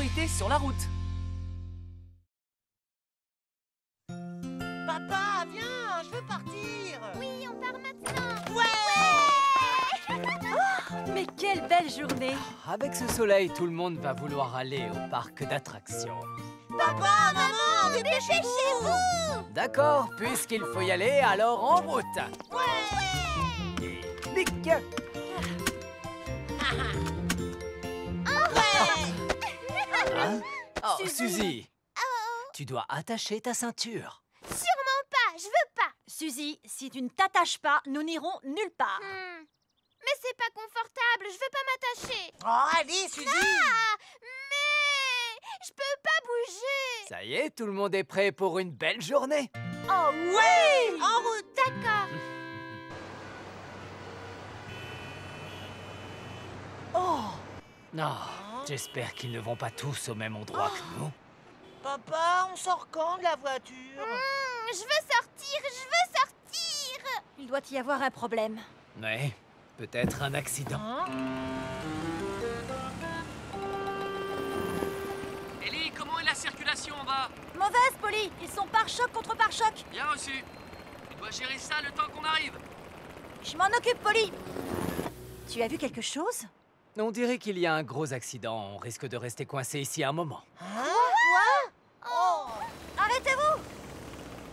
sécurité sur la route. Papa, viens, je veux partir. Oui, on part maintenant. Ouais. Mais quelle belle journée! Avec ce soleil, tout le monde va vouloir aller au parc d'attractions. Papa, maman, dépêchez-vous. D'accord, puisqu'il faut y aller, alors en route. Ouais. Et clic. Hein? Oh, Suzy, tu dois attacher ta ceinture. Sûrement pas, je veux pas. Suzy, si tu ne t'attaches pas, nous n'irons nulle part. Mais c'est pas confortable, je veux pas m'attacher. Oh, allez, Suzy. Ah, mais je peux pas bouger. Ça y est, tout le monde est prêt pour une belle journée. Oh oui. En route. D'accord. Non, j'espère qu'ils ne vont pas tous au même endroit que nous. Papa, on sort quand de la voiture? Je veux sortir, je veux sortir. Il doit y avoir un problème. Ouais, peut-être un accident. Ellie, comment est la circulation en bas? Mauvaise, Polly! Ils sont pare-choc contre pare-choc! Bien reçu. Tu dois gérer ça le temps qu'on arrive. Je m'en occupe, Polly! Tu as vu quelque chose? On dirait qu'il y a un gros accident. On risque de rester coincé ici un moment. Quoi? Oh. Arrêtez-vous!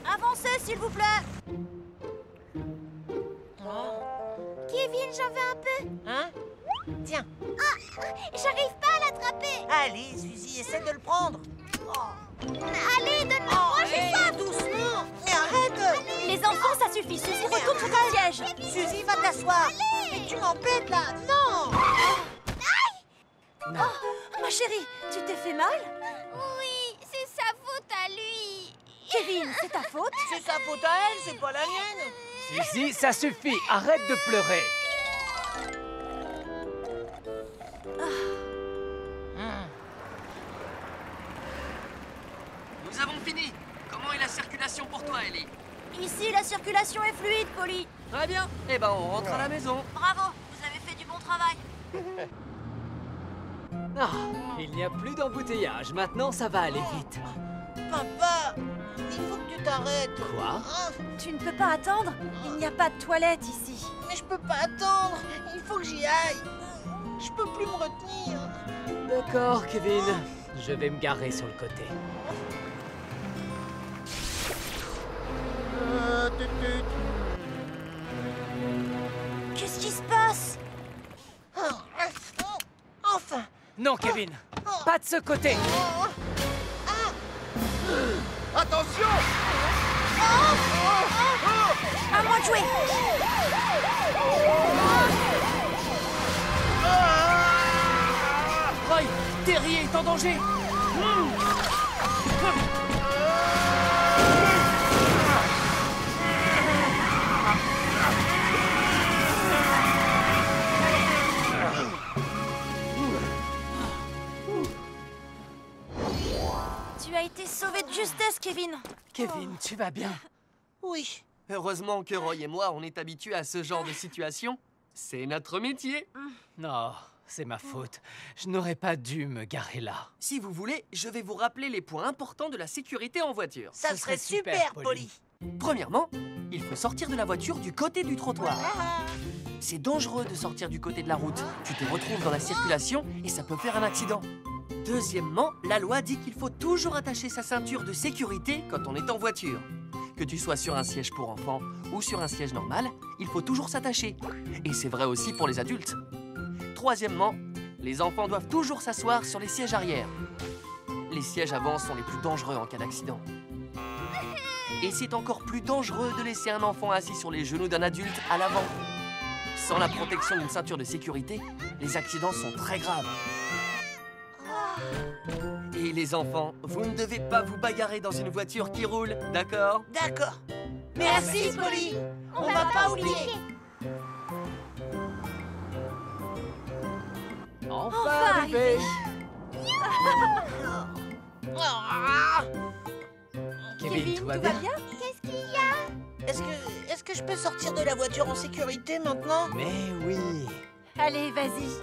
Avancez, s'il vous plaît! Kevin, j'en veux un peu. Hein? Tiens. J'arrive pas à l'attraper. Allez, Suzy, essaie de le prendre. Oh. Allez, donne-le-moi, j'ai Hé, doucement. Mais arrête. Les enfants, ça suffit! Suzy, retourne sur ton siège! Suzy, va t'asseoir. Mais tu m'embêtes, là. Non. Oh, ma chérie, tu t'es fait mal? Oui, c'est sa faute à lui. Kevin, c'est ta faute? C'est sa faute à elle, c'est pas la mienne. Suzy, ça suffit. Arrête de pleurer. Nous avons fini. Comment est la circulation pour toi, Ellie? Ici, la circulation est fluide, Polly. Très bien. Eh ben, on rentre à la maison. Bravo, vous avez fait du bon travail. Ah, il n'y a plus d'embouteillage. Maintenant, ça va aller vite. Papa, il faut que tu t'arrêtes. Quoi? Ah, Tu ne peux pas attendre? Il n'y a pas de toilette ici. mais je peux pas attendre. Il faut que j'y aille. Je peux plus me retenir. D'accord, Kevin. Je vais me garer sur le côté. Qu'est-ce qui se passe? Enfin. Non, Kevin. Pas de ce côté. Attention! À moi de jouer! Roy, Terry est en danger. Tu as été sauvé de justesse, Kevin. Kevin, tu vas bien? Oui. Heureusement que Roy et moi, on est habitués à ce genre de situation. C'est notre métier. Non, c'est ma faute. Je n'aurais pas dû me garer là. Si vous voulez, je vais vous rappeler les points importants de la sécurité en voiture. Ça Ce serait serait super, super, Polly. Premièrement, il faut sortir de la voiture du côté du trottoir. C'est dangereux de sortir du côté de la route. Tu te retrouves dans la circulation et ça peut faire un accident. Deuxièmement, la loi dit qu'il faut toujours attacher sa ceinture de sécurité quand on est en voiture. Que tu sois sur un siège pour enfants ou sur un siège normal, il faut toujours s'attacher. Et c'est vrai aussi pour les adultes. Troisièmement, les enfants doivent toujours s'asseoir sur les sièges arrière. Les sièges avant sont les plus dangereux en cas d'accident. Et c'est encore plus dangereux de laisser un enfant assis sur les genoux d'un adulte à l'avant. Sans la protection d'une ceinture de sécurité, les accidents sont très graves. Et les enfants, vous ne devez pas vous bagarrer dans une voiture qui roule, d'accord? D'accord. Merci, Polly. On va pas oublier. Enfin arrivé. Ah. Kevin, tout va bien? Qu'est-ce qu'il y a? Est-ce que je peux sortir de la voiture en sécurité maintenant? Mais oui. Allez, vas-y.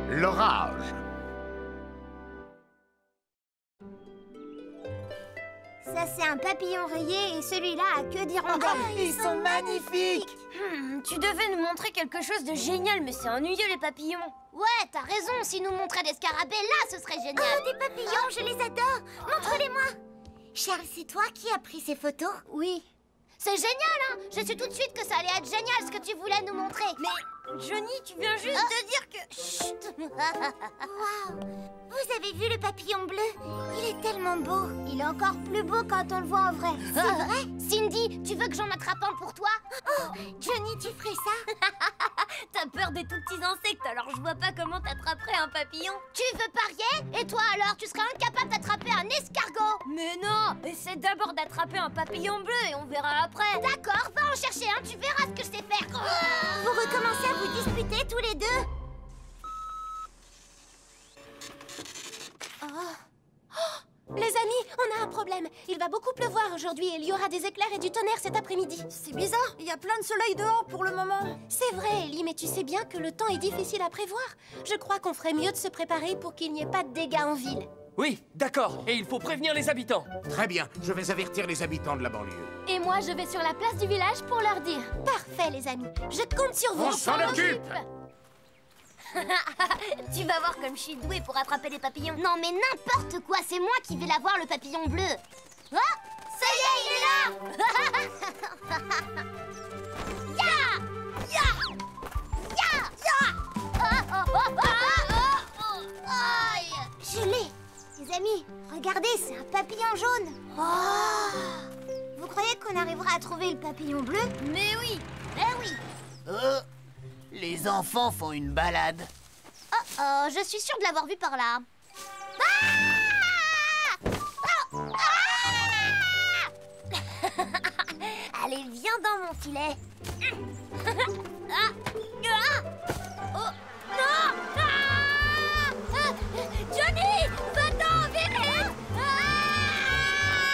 L'orage. Ça, c'est un papillon rayé et celui-là a queue d'hirondelle. Ils sont magnifiques! Tu devais nous montrer quelque chose de génial, mais c'est ennuyeux les papillons. Ouais, t'as raison, si nous montraient des scarabées, là, ce serait génial. Oh, des papillons, je les adore. Montre-les-moi. Charles, c'est toi qui as pris ces photos? Oui. C'est génial, hein. Je sais tout de suite que ça allait être génial ce que tu voulais nous montrer. Mais, Johnny, tu viens juste de dire que... Chut. Waouh. Vous avez vu le papillon bleu? Il est tellement beau. Il est encore plus beau quand on le voit en vrai. C'est vrai? Cindy, tu veux que j'en attrape un pour toi? Oh, Johnny, tu ferais ça? T'as peur des tout petits insectes, alors je vois pas comment t'attraperais un papillon. Tu veux parier? Et toi alors, tu serais incapable d'attraper un escargot? Mais non! Essaie d'abord d'attraper un papillon bleu et on verra après. D'accord, va en chercher un, tu verras ce que je sais faire. Vous recommencez à vous disputer tous les deux? Les amis, on a un problème. Il va beaucoup pleuvoir aujourd'hui et il y aura des éclairs et du tonnerre cet après-midi. C'est bizarre, il y a plein de soleil dehors pour le moment. C'est vrai, Ellie, mais tu sais bien que le temps est difficile à prévoir. Je crois qu'on ferait mieux de se préparer pour qu'il n'y ait pas de dégâts en ville. Oui, d'accord. Et il faut prévenir les habitants. Très bien, je vais avertir les habitants de la banlieue. Et moi, je vais sur la place du village pour leur dire. Parfait, les amis. Je compte sur vous. On s'en occupe. Tu vas voir comme je suis douée pour attraper les papillons. Non, mais n'importe quoi, c'est moi qui vais l'avoir, le papillon bleu. Oh, ça y est, il est là. Ya! Ya! Ya! Ya! Aïe! Je l'ai. Les amis, regardez, c'est un papillon jaune. Oh! Vous croyez qu'on arrivera à trouver le papillon bleu? Mais oui! Eh oui! Les enfants font une balade. Oh, je suis sûre de l'avoir vu par là. Ah! Oh! Ah! Allez, viens dans mon filet. Ah! Ah! Oh! Non! Ah! Johnny! Va-t'en, viens!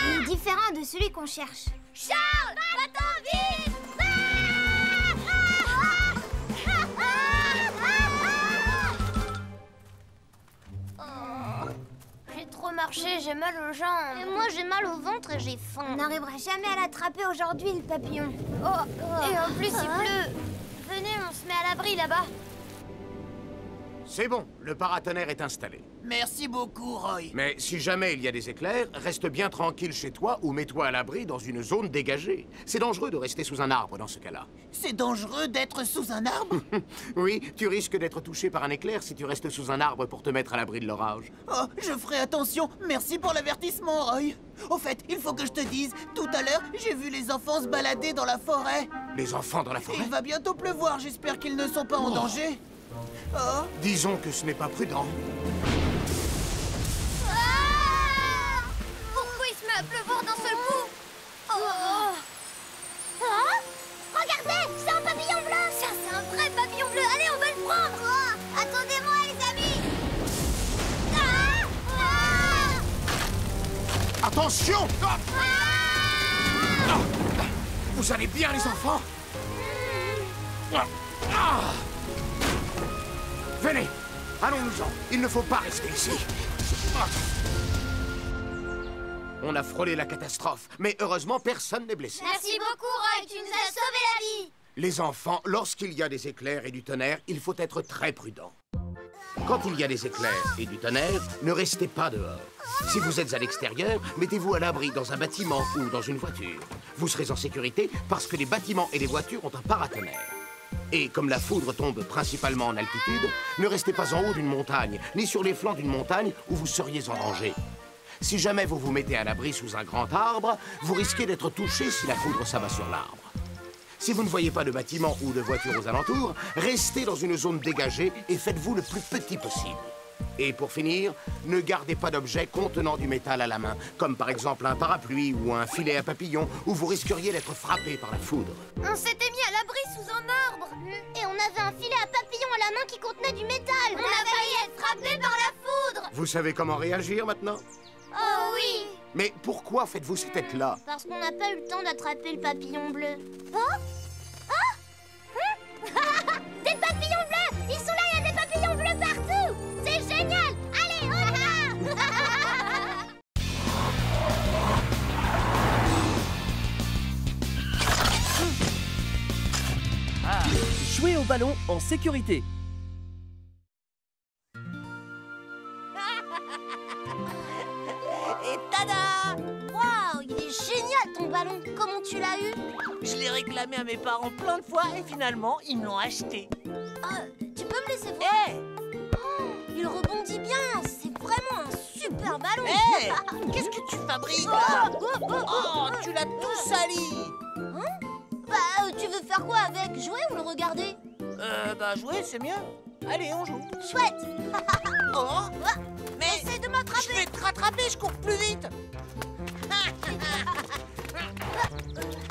Il est différent de celui qu'on cherche. Charles! Va-t'en, vite! J'ai trop marché, j'ai mal aux jambes. Et moi, j'ai mal au ventre et j'ai faim. On n'arrivera jamais à l'attraper aujourd'hui, le papillon. Et en plus, il pleut. Venez, on se met à l'abri là-bas. C'est bon, le paratonnerre est installé. Merci beaucoup, Roy. Mais si jamais il y a des éclairs, reste bien tranquille chez toi ou mets-toi à l'abri dans une zone dégagée. C'est dangereux de rester sous un arbre dans ce cas-là. C'est dangereux d'être sous un arbre? Oui, tu risques d'être touché par un éclair si tu restes sous un arbre pour te mettre à l'abri de l'orage. Oh, je ferai attention. Merci pour l'avertissement, Roy. Au fait, il faut que je te dise, tout à l'heure, j'ai vu les enfants se balader dans la forêt. Les enfants dans la forêt? Il va bientôt pleuvoir, j'espère qu'ils ne sont pas en danger. Oh. Disons que ce n'est pas prudent. Ah! Pourquoi il se met à pleuvoir d'un seul coup? Oh! Ah! Regardez, c'est un papillon bleu. Ça, c'est un vrai papillon bleu. Allez, on va le prendre. Oh! Attendez-moi, les amis. Ah! Ah! Attention! Vous allez bien, les enfants? Venez, allons-nous-en. Il ne faut pas rester ici. On a frôlé la catastrophe, mais heureusement, personne n'est blessé. Merci beaucoup, Roy. Tu nous as sauvé la vie. Les enfants, lorsqu'il y a des éclairs et du tonnerre, il faut être très prudent. Quand il y a des éclairs et du tonnerre, ne restez pas dehors. Si vous êtes à l'extérieur, mettez-vous à l'abri dans un bâtiment ou dans une voiture. Vous serez en sécurité parce que les bâtiments et les voitures ont un paratonnerre. Et comme la foudre tombe principalement en altitude, ne restez pas en haut d'une montagne, ni sur les flancs d'une montagne où vous seriez en danger. Si jamais vous vous mettez à l'abri sous un grand arbre, vous risquez d'être touché si la foudre s'abat sur l'arbre. Si vous ne voyez pas de bâtiments ou de voitures aux alentours, restez dans une zone dégagée et faites-vous le plus petit possible. Et pour finir, ne gardez pas d'objets contenant du métal à la main, comme par exemple un parapluie ou un filet à papillons, où vous risqueriez d'être frappé par la foudre. On s'était mis à l'abri sous un arbre. Et on avait un filet à papillons à la main qui contenait du métal. On a failli être frappé par la foudre. Vous savez comment réagir maintenant? Oh oui, Mais pourquoi faites-vous cette tête-là? Parce qu'on n'a pas eu le temps d'attraper le papillon bleu. Des papillons bleus! Ils sont là, il y a des papillons bleus partout! C'est génial! Allez, on y va! Jouez au ballon en sécurité. Et tada! Waouh, il est génial ton ballon! Comment tu l'as eu? Je l'ai réclamé à mes parents plein de fois et finalement, ils me l'ont acheté. Tu peux me laisser voir? Hé! Il rebondit bien! C'est vraiment un super ballon! Hé! Qu'est-ce que tu fabriques là? Oh, tu l'as tout sali! Tu veux faire quoi avec? Jouer ou le regarder? Bah jouer, c'est mieux. Allez, on joue. Chouette! Oh! Mais Essaye de je m'attraper! vais te rattraper, je cours plus vite.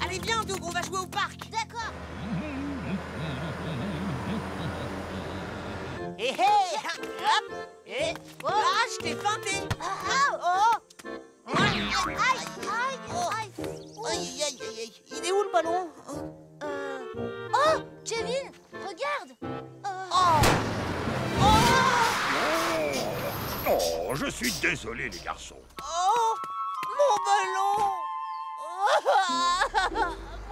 Allez, viens, Doug, on va jouer au parc. D'accord! Hé, hé! Hop! Et... Ah, je t'ai feinté. Oh! Aïe! Aïe! Aïe, aïe, aïe, aïe. Il est où le ballon? Oh! Kevin! Regarde! Oh, je suis désolé, les garçons. Oh! Mon ballon!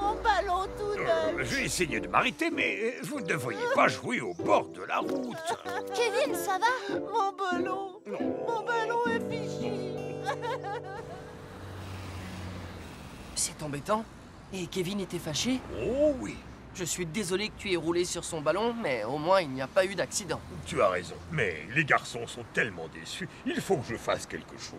Mon ballon tout neuf! Je vais essayer de m'arrêter, mais vous ne devriez pas jouer au bord de la route. Kevin, ça va? Mon ballon! Mon ballon est fichu! C'est embêtant. Et Kevin était fâché? Oh oui, Je suis désolé que tu aies roulé sur son ballon, mais au moins il n'y a pas eu d'accident. tu as raison. Mais les garçons sont tellement déçus, il faut que je fasse quelque chose.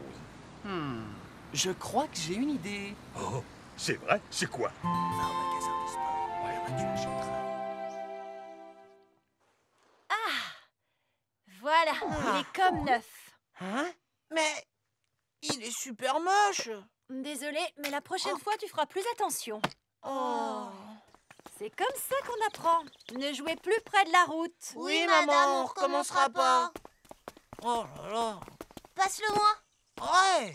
Je crois que j'ai une idée. Oh, c'est vrai? C'est quoi? Va au magasin de sport. Là-bas, tu achèteras. Voilà, il est comme neuf. Hein? Mais il est super moche. Désolée, mais la prochaine fois, tu feras plus attention. Oh. C'est comme ça qu'on apprend. Ne jouez plus près de la route. Oui, maman, on recommencera pas. Oh là là. Passe-le-moi! Ouais.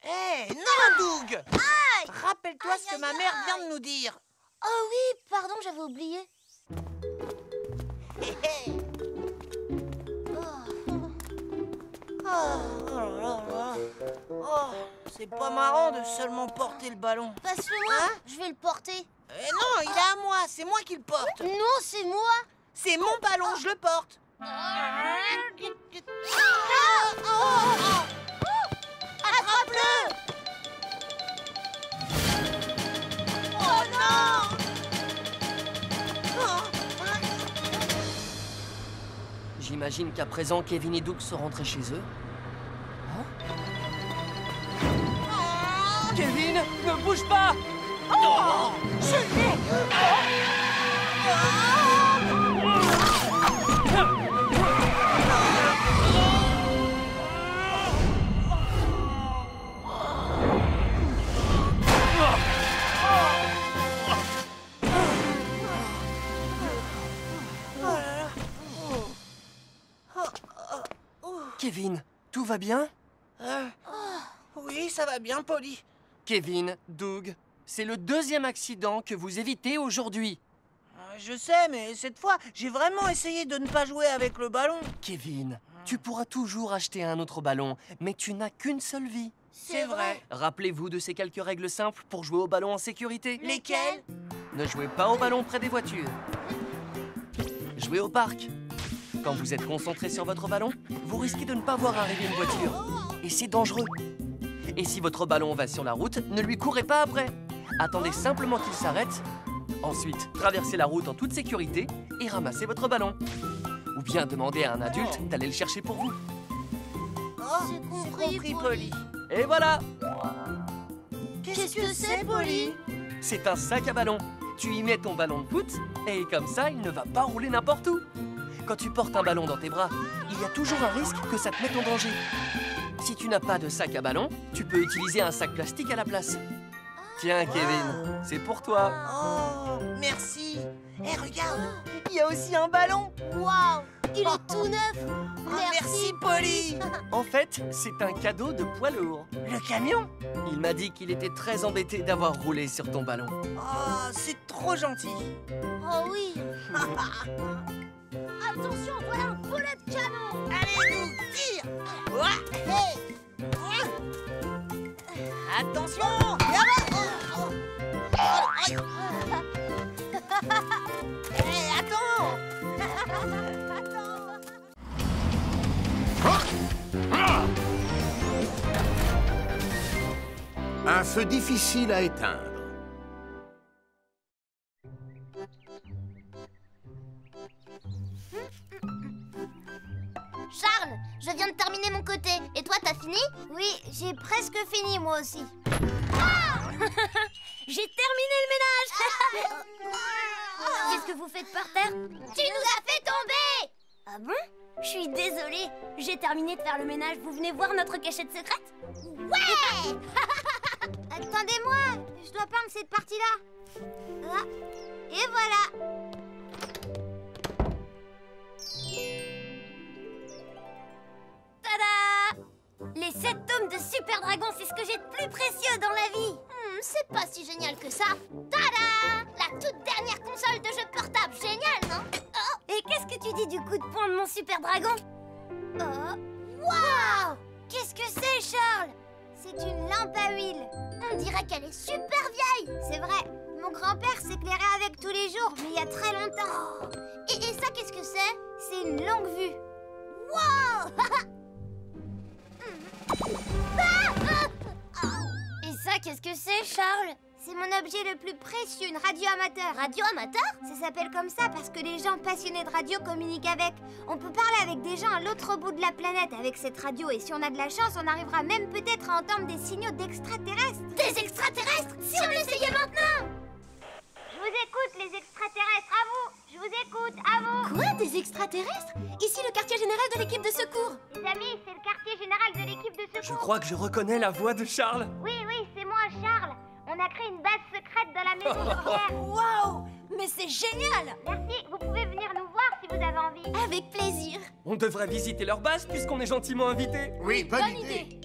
Hé, non, Doug. Rappelle-toi ce que ma mère vient de nous dire. Oh oui, pardon, j'avais oublié. Hé, hé. Oh là là là. Oh, c'est pas marrant de seulement porter le ballon. Passe-le-moi, Hein? je vais le porter. Non, il est à moi, c'est moi qui le porte. Non, c'est moi. C'est mon ballon, je le porte. Attrape-le! Oh non! J'imagine qu'à présent, Kevin et Doug sont rentrés chez eux. Kevin, ne bouge pas! Kevin, tout va bien? Oui, ça va bien, Polly. Kevin, Doug, c'est le deuxième accident que vous évitez aujourd'hui. Je sais, mais cette fois, j'ai vraiment essayé de ne pas jouer avec le ballon. Kevin, tu pourras toujours acheter un autre ballon, mais tu n'as qu'une seule vie. C'est vrai. Rappelez-vous de ces quelques règles simples pour jouer au ballon en sécurité. Lesquels? Ne jouez pas au ballon près des voitures. Jouez au parc. Quand vous êtes concentré sur votre ballon, vous risquez de ne pas voir arriver une voiture. Et c'est dangereux. Et si votre ballon va sur la route, ne lui courez pas après. Attendez simplement qu'il s'arrête. Ensuite, traversez la route en toute sécurité et ramassez votre ballon. Ou bien demandez à un adulte d'aller le chercher pour vous. C'est compris, Polly. Et voilà! Qu'est-ce que c'est, Polly? C'est un sac à ballon. Tu y mets ton ballon de foot et comme ça, il ne va pas rouler n'importe où. Quand tu portes un ballon dans tes bras, il y a toujours un risque que ça te mette en danger. Si tu n'as pas de sac à ballon, tu peux utiliser un sac plastique à la place. Tiens, Kevin, c'est pour toi. Oh, merci. Hé, regarde, il y a aussi un ballon. Waouh! Il est tout neuf. Merci, Polly. En fait, c'est un cadeau de poids lourd. Le camion? Il m'a dit qu'il était très embêté d'avoir roulé sur ton ballon. Oh, c'est trop gentil. Oh oui. Attention, voilà un boulet de canon. Allez, nous, tire. Ouah, hey. Ouah. Attention. Hey, attends. Un feu difficile à éteindre. Charles, je viens de terminer mon côté. Et toi, t'as fini? Oui, j'ai presque fini, moi aussi. Ah j'ai terminé le ménage. Qu'est-ce que vous faites par terre? Tu nous as fait tomber. Ah bon? Je suis désolée. J'ai terminé de faire le ménage. Vous venez voir notre cachette secrète? Ouais. Attendez-moi, je dois peindre cette partie-là. Ah. Et voilà. Tada! Les 7 tomes de Super Dragon, c'est ce que j'ai de plus précieux dans la vie. C'est pas si génial que ça. Tada! La toute dernière console de jeu portable. Génial, non? Oh. Et qu'est-ce que tu dis du coup de poing de mon Super Dragon? Waouh! Qu'est-ce que c'est, Charles? C'est une lampe à huile. On dirait qu'elle est super vieille. C'est vrai. Mon grand-père s'éclairait avec tous les jours, mais il y a très longtemps. Et ça, qu'est-ce que c'est? C'est une longue vue. Wow! Et ça, qu'est-ce que c'est, Charles? C'est mon objet le plus précieux, une radio amateur. Radio amateur? Ça s'appelle comme ça parce que les gens passionnés de radio communiquent avec. On peut parler avec des gens à l'autre bout de la planète avec cette radio. Et si on a de la chance, on arrivera même peut-être à entendre des signaux d'extraterrestres. Des extraterrestres? Si on l'essayait maintenant! Je vous écoute, les extraterrestres, à vous! Je vous écoute, à vous! Quoi, des extraterrestres? Ici le quartier général de l'équipe de secours! Les amis, c'est le quartier général de l'équipe de secours! Je crois que je reconnais la voix de Charles. Oui, c'est moi, Charles! On a créé une base secrète dans la maison de Pierre! Waouh! Mais c'est génial! Merci, vous pouvez venir nous voir si vous avez envie! Avec plaisir! On devrait visiter leur base puisqu'on est gentiment invités. Oui, bonne idée.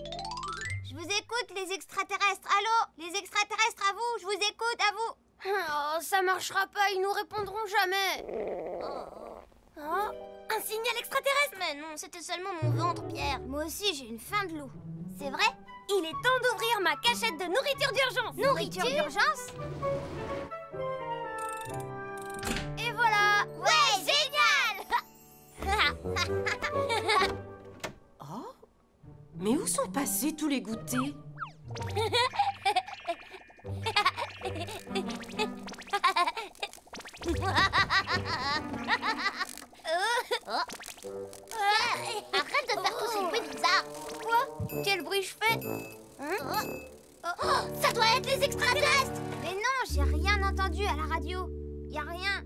Je vous écoute, les extraterrestres! Allô? Les extraterrestres, à vous! Je vous écoute, à vous! Oh, ça marchera pas, ils nous répondront jamais. Oh, un signal extraterrestre? Mais non, c'était seulement mon ventre, Pierre. Moi aussi, j'ai une faim de loup. C'est vrai? Il est temps d'ouvrir ma cachette de nourriture d'urgence. Nourriture d'urgence? Et voilà. Ouais, génial. Oh? Mais où sont passés tous les goûters? Arrête de faire tous ces bruits bizarres. Quoi? Quel bruit je fais? Ça doit être les extraterrestres. Mais non, j'ai rien entendu à la radio. Y a rien.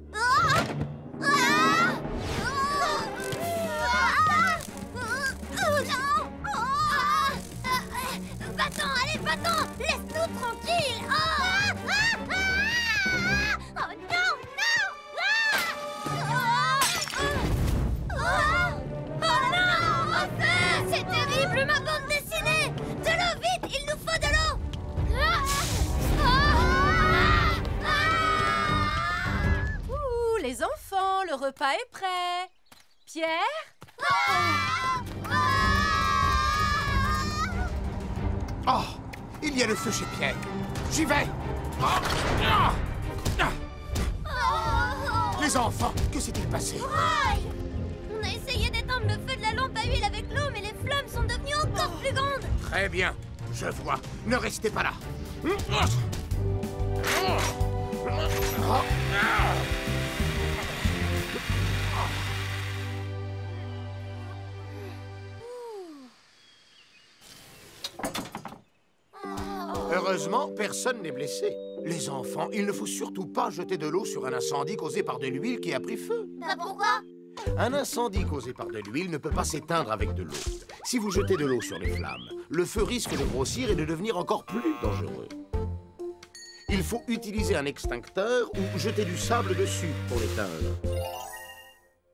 Va-t'en, allez, va-t'en. Laisse-nous tranquilles. Oh non, non. Oh non! C'est terrible, ma bande dessinée! De l'eau, vite! Il nous faut de l'eau! Ouh, les enfants, le repas est prêt. Pierre? Oh, il y a le feu chez Pierre. J'y vais. Les enfants, que s'est-il passé? On a essayé d'éteindre le feu de la lampe à huile avec l'eau, mais les flammes sont devenues encore plus grandes. Très bien, je vois. Ne restez pas là. Heureusement, personne n'est blessé. Les enfants, il ne faut surtout pas jeter de l'eau sur un incendie causé par de l'huile qui a pris feu. Bah pourquoi? Un incendie causé par de l'huile ne peut pas s'éteindre avec de l'eau. Si vous jetez de l'eau sur les flammes, le feu risque de grossir et de devenir encore plus dangereux. Il faut utiliser un extincteur ou jeter du sable dessus pour l'éteindre.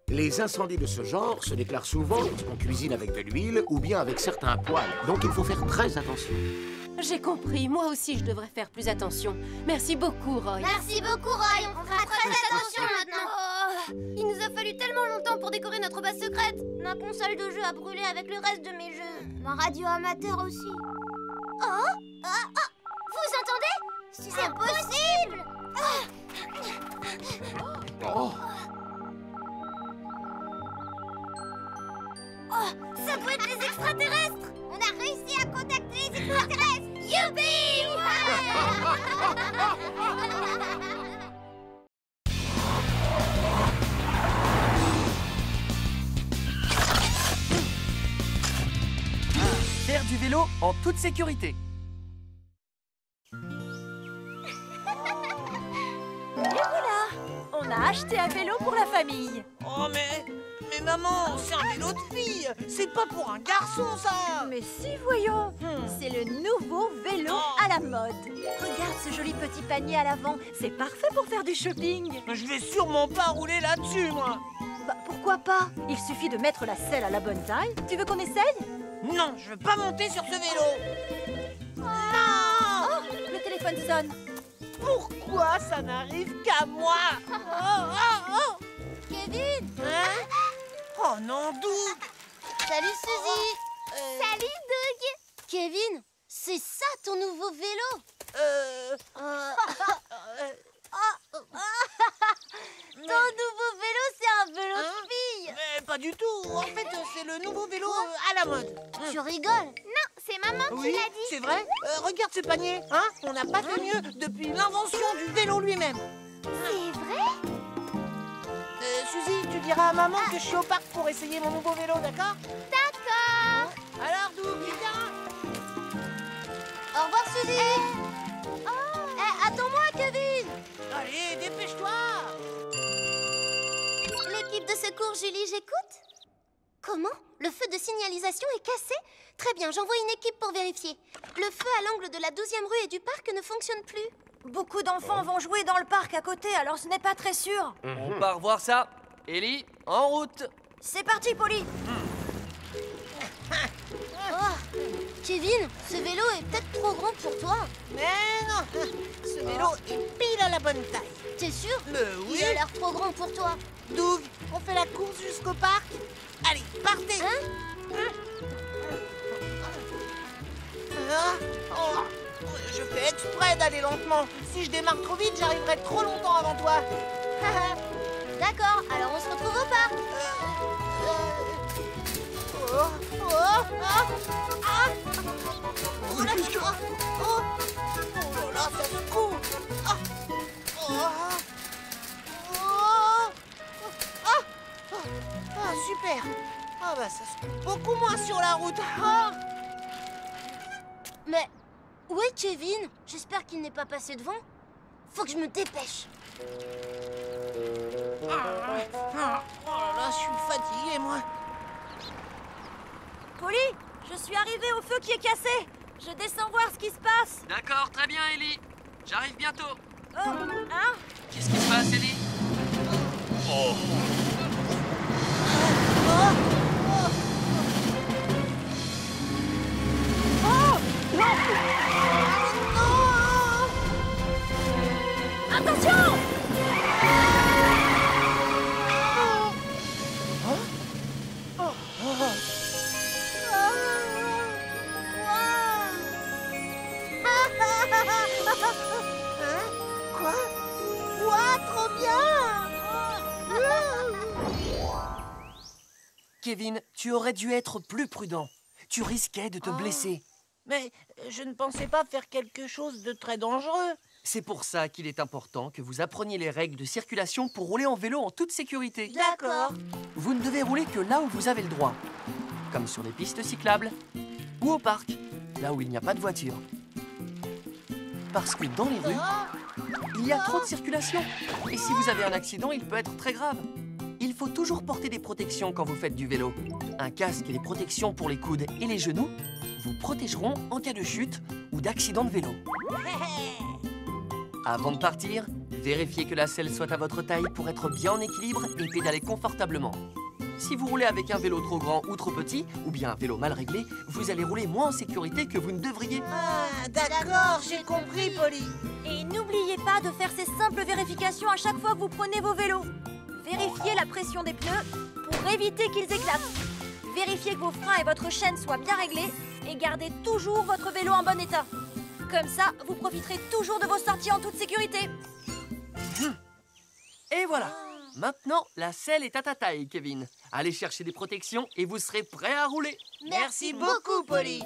Les incendies de ce genre se déclarent souvent lorsqu'on cuisine avec de l'huile ou bien avec certains poêles. Donc il faut faire très attention. J'ai compris, moi aussi je devrais faire plus attention. Merci beaucoup, Roy. Merci beaucoup, Roy. On fera très attention maintenant. Oh, il nous a fallu tellement longtemps pour décorer notre base secrète. Ma console de jeu a brûlé avec le reste de mes jeux. Ma radio amateur aussi. Vous entendez? C'est impossible. Oh. Oh, ça doit être les extraterrestres. On a réussi à contacter les extraterrestres. Youpi! Faire du vélo en toute sécurité. On a acheté un vélo pour la famille. Oh, mais maman, c'est un vélo de fille. C'est pas pour un garçon, ça. Mais si, voyons. C'est le nouveau vélo à la mode. Regarde ce joli petit panier à l'avant. C'est parfait pour faire du shopping. Je vais sûrement pas rouler là-dessus, moi. Bah, pourquoi pas? Il suffit de mettre la selle à la bonne taille. Tu veux qu'on essaye? Non, je veux pas monter sur ce vélo. Non! Oh, le téléphone sonne. Pourquoi ça n'arrive qu'à moi? Kevin! Hein? Oh non, Doug! Salut, Suzy! Salut, Doug! Kevin, c'est ça ton nouveau vélo? Ton nouveau vélo, c'est un vélo de fille! Mais pas du tout. En fait, c'est le nouveau vélo à la mode. Tu rigoles? Non, c'est maman qui l'a dit. C'est vrai. Regarde ce panier. Hein? On n'a pas fait mieux depuis l'invention du vélo lui-même. C'est vrai? Suzy, tu diras à maman que je suis au parc pour essayer mon nouveau vélo, d'accord? D'accord! Alors, Doug, viens. Au revoir, Suzy! Attends-moi, Kevin! Allez, dépêche-toi. L'équipe de secours, Julie, j'écoute? Comment? Le feu de signalisation est cassé? Très bien, j'envoie une équipe pour vérifier. Le feu à l'angle de la 12e rue et du parc ne fonctionne plus. Beaucoup d'enfants vont jouer dans le parc à côté, alors ce n'est pas très sûr. On part voir ça. Ellie, en route. C'est parti, Polly. Oh, Kevin, ce vélo est peut-être trop grand pour toi. Mais non, ce vélo est pile à la bonne taille. T'es sûr? Mais oui. Il a l'air trop grand pour toi. Doug, on fait la course jusqu'au parc? Allez, partez. Je fais exprès d'aller lentement. Si je démarre trop vite, j'arriverai trop longtemps avant toi. D'accord, alors on se retrouve au parc. Oh là, ça secoue. Super. Ah bah ça secoue beaucoup moins sur la route. Mais où est Kevin? J'espère qu'il n'est pas passé devant. Faut que je me dépêche. Oh là là, je suis fatigué, moi. Polly, je suis arrivée au feu qui est cassé. Je descends voir ce qui se passe. D'accord, très bien, Ellie. J'arrive bientôt. Oh, hein? Qu'est-ce qui se passe, Ellie? Oh, Attention! Quoi? Quoi? Trop bien! Kevin, tu aurais dû être plus prudent. Tu risquais de te blesser. Mais je ne pensais pas faire quelque chose de très dangereux. C'est pour ça qu'il est important que vous appreniez les règles de circulation pour rouler en vélo en toute sécurité. D'accord. Vous ne devez rouler que là où vous avez le droit, comme sur les pistes cyclables ou au parc, là où il n'y a pas de voiture. Parce que dans les rues, il y a trop de circulation. Et si vous avez un accident, il peut être très grave. Il faut toujours porter des protections quand vous faites du vélo. Un casque et des protections pour les coudes et les genoux vous protégeront en cas de chute ou d'accident de vélo. Avant de partir, Vérifiez que la selle soit à votre taille pour être bien en équilibre et pédaler confortablement. Si vous roulez avec un vélo trop grand ou trop petit, ou bien un vélo mal réglé, vous allez rouler moins en sécurité que vous ne devriez. Ah, d'accord, j'ai compris, Polly. Et n'oubliez pas de faire ces simples vérifications à chaque fois que vous prenez vos vélos. Vérifiez la pression des pneus pour éviter qu'ils éclatent. Vérifiez que vos freins et votre chaîne soient bien réglés et gardez toujours votre vélo en bon état. Comme ça, vous profiterez toujours de vos sorties en toute sécurité. Et voilà. Maintenant, la selle est à ta taille, Kevin. Allez chercher des protections et vous serez prêt à rouler. Merci beaucoup, Polly.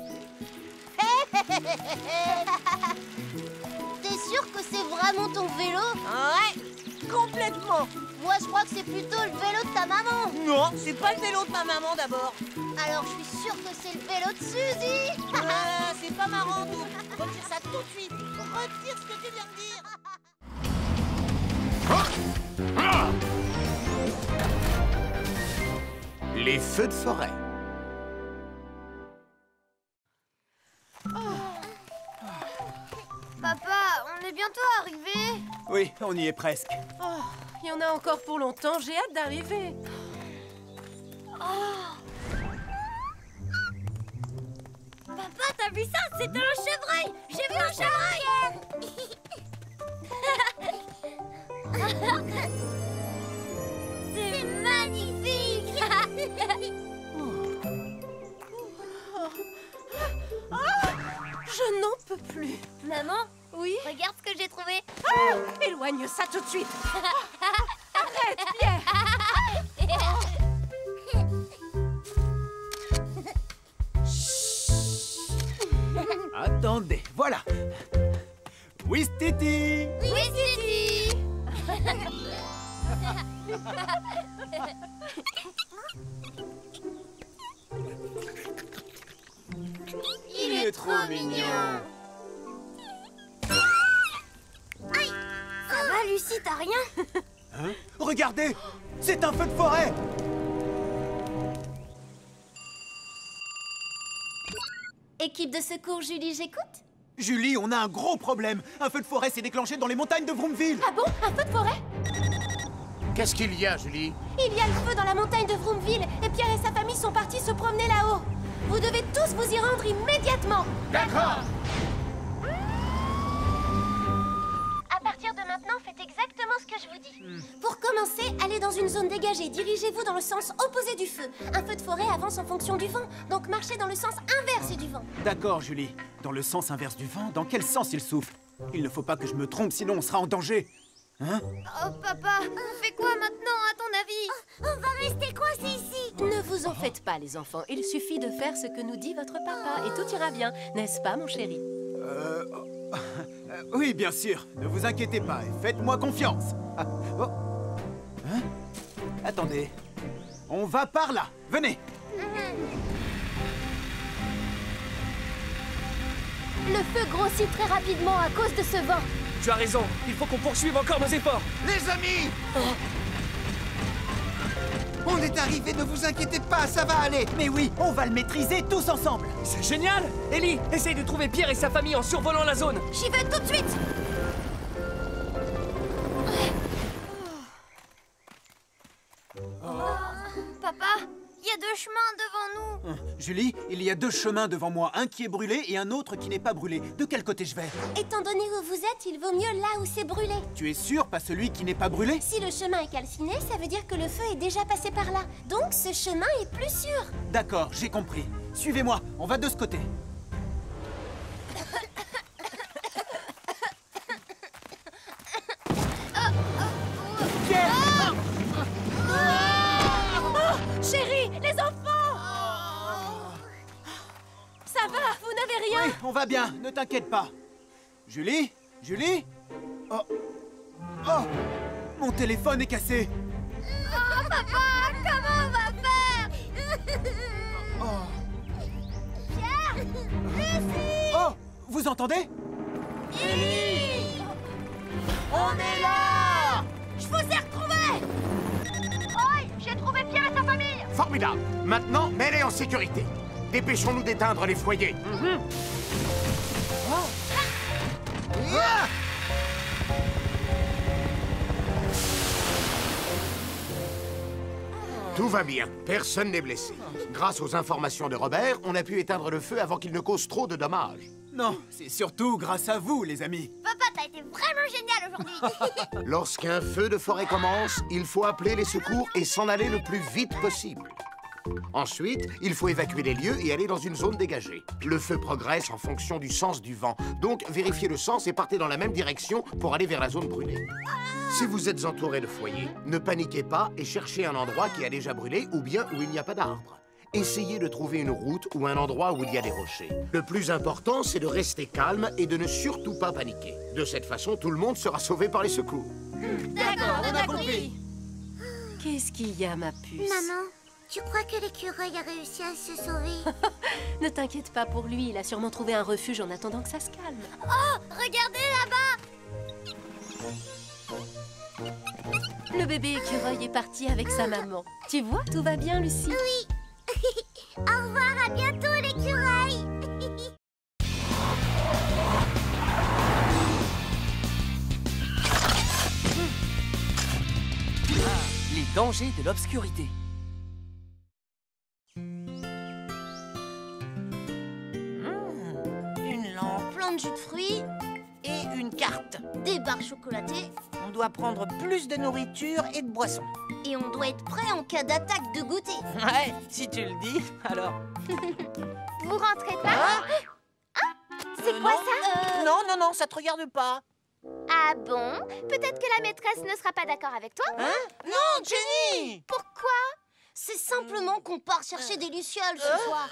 T'es sûr que c'est vraiment ton vélo? Ouais, complètement. Moi, je crois que c'est plutôt le vélo de ta maman. Non, c'est pas le vélo de ma maman d'abord. Alors, je suis sûre que c'est le vélo de Suzy. C'est pas marrant, Doug. Retire ça tout de suite. Retire ce que tu viens de dire. Les feux de forêt. Papa, on est bientôt arrivé. Oui, on y est presque. Il y en a encore pour longtemps, j'ai hâte d'arriver. Papa, t'as vu ça? C'était un chevreuil. J'ai vu un chevreuil. C'est magnifique. Je n'en peux plus. Maman, Oui? regarde ce que j'ai trouvé. Éloigne ça tout de suite. Arrête, Pierre. Attendez, voilà. Ouistiti. Oui, Titi. Il est trop mignon. Aïe. Ça va, Lucie, t'as rien? Hein? Regardez, c'est un feu de forêt. Équipe de secours, Julie, j'écoute. Julie, on a un gros problème. Un feu de forêt s'est déclenché dans les montagnes de Vroomville. Ah bon? Un feu de forêt? Qu'est-ce qu'il y a, Julie? Il y a le feu dans la montagne de Vroomville et Pierre et sa famille sont partis se promener là-haut. Vous devez tous vous y rendre immédiatement. D'accord. À partir de maintenant, faites exactement ce que je vous dis. Pour commencer, allez dans une zone dégagée. Dirigez-vous dans le sens opposé du feu. Un feu de forêt avance en fonction du vent, donc marchez dans le sens inverse du vent. D'accord, Julie. Dans le sens inverse du vent, dans quel sens il souffle? Il ne faut pas que je me trompe, sinon on sera en danger. Hein? Oh papa, on fait quoi maintenant à ton avis? On va rester coincés ici. Ne vous en faites pas, les enfants. Il suffit de faire ce que nous dit votre papa et tout ira bien. N'est-ce pas, mon chéri? Oui, bien sûr. Ne vous inquiétez pas et faites-moi confiance. Ah, oh. Hein? Attendez. On va par là. Venez. Le feu grossit très rapidement à cause de ce vent. Tu as raison, il faut qu'on poursuive encore nos efforts. Les amis! On est arrivé, ne vous inquiétez pas, ça va aller. Mais oui, on va le maîtriser tous ensemble. C'est génial. Ellie, essaye de trouver Pierre et sa famille en survolant la zone. J'y vais tout de suite. Papa, il y a 2 chemins devant nous. Julie, il y a 2 chemins devant moi. Un qui est brûlé et un autre qui n'est pas brûlé. De quel côté je vais? Étant donné où vous êtes, il vaut mieux là où c'est brûlé. Tu es sûr, pas celui qui n'est pas brûlé? Si le chemin est calciné, ça veut dire que le feu est déjà passé par là. Donc ce chemin est plus sûr. D'accord, j'ai compris. Suivez-moi, on va de ce côté. Chérie, les enfants! Ça va, vous n'avez rien? Oui, on va bien, ne t'inquiète pas. Julie? Julie? Oh. Oh! Mon téléphone est cassé. Oh papa, comment on va faire? Oh. Pierre, Lucie, Oh! Vous entendez? Ellie, On est là! je vous ai retrouvé. Oi, j'ai trouvé Pierre et sa famille. Formidable. Maintenant, mets-les en sécurité. Dépêchons-nous d'éteindre les foyers. Ah! Tout va bien, personne n'est blessé. Grâce aux informations de Robert, on a pu éteindre le feu avant qu'il ne cause trop de dommages. Non, c'est surtout grâce à vous, les amis. Papa, t'as été vraiment génial aujourd'hui. Lorsqu'un feu de forêt commence, il faut appeler les secours et s'en aller le plus vite possible. Ensuite, il faut évacuer les lieux et aller dans une zone dégagée. Le feu progresse en fonction du sens du vent, donc vérifiez le sens et partez dans la même direction pour aller vers la zone brûlée. Si vous êtes entouré de foyers, ne paniquez pas et cherchez un endroit qui a déjà brûlé ou bien où il n'y a pas d'arbres. Essayez de trouver une route ou un endroit où il y a des rochers. Le plus important, c'est de rester calme et de ne surtout pas paniquer. De cette façon, tout le monde sera sauvé par les secours. D'accord, on a compris. Qu'est-ce qu'il y a, ma puce? Maman, tu crois que l'écureuil a réussi à se sauver? Ne t'inquiète pas pour lui, il a sûrement trouvé un refuge en attendant que ça se calme. Oh, regardez là-bas! Le bébé écureuil est parti avec sa maman. Tu vois, tout va bien, Lucie? Oui. Au revoir, à bientôt l'écureuil. Les dangers de l'obscurité. Une lampe Plein de jus de fruits, et une carte. des barres chocolatées, On doit prendre plus de nourriture et de boissons. et on doit être prêt en cas d'attaque de goûter. Ouais, si tu le dis, alors. Vous rentrez pas? C'est quoi ça? Non, non, non, ça te regarde pas. Ah bon? Peut-être que la maîtresse ne sera pas d'accord avec toi? Hein? Non, Jenny! Pourquoi? C'est simplement qu'on part chercher des lucioles ce soir.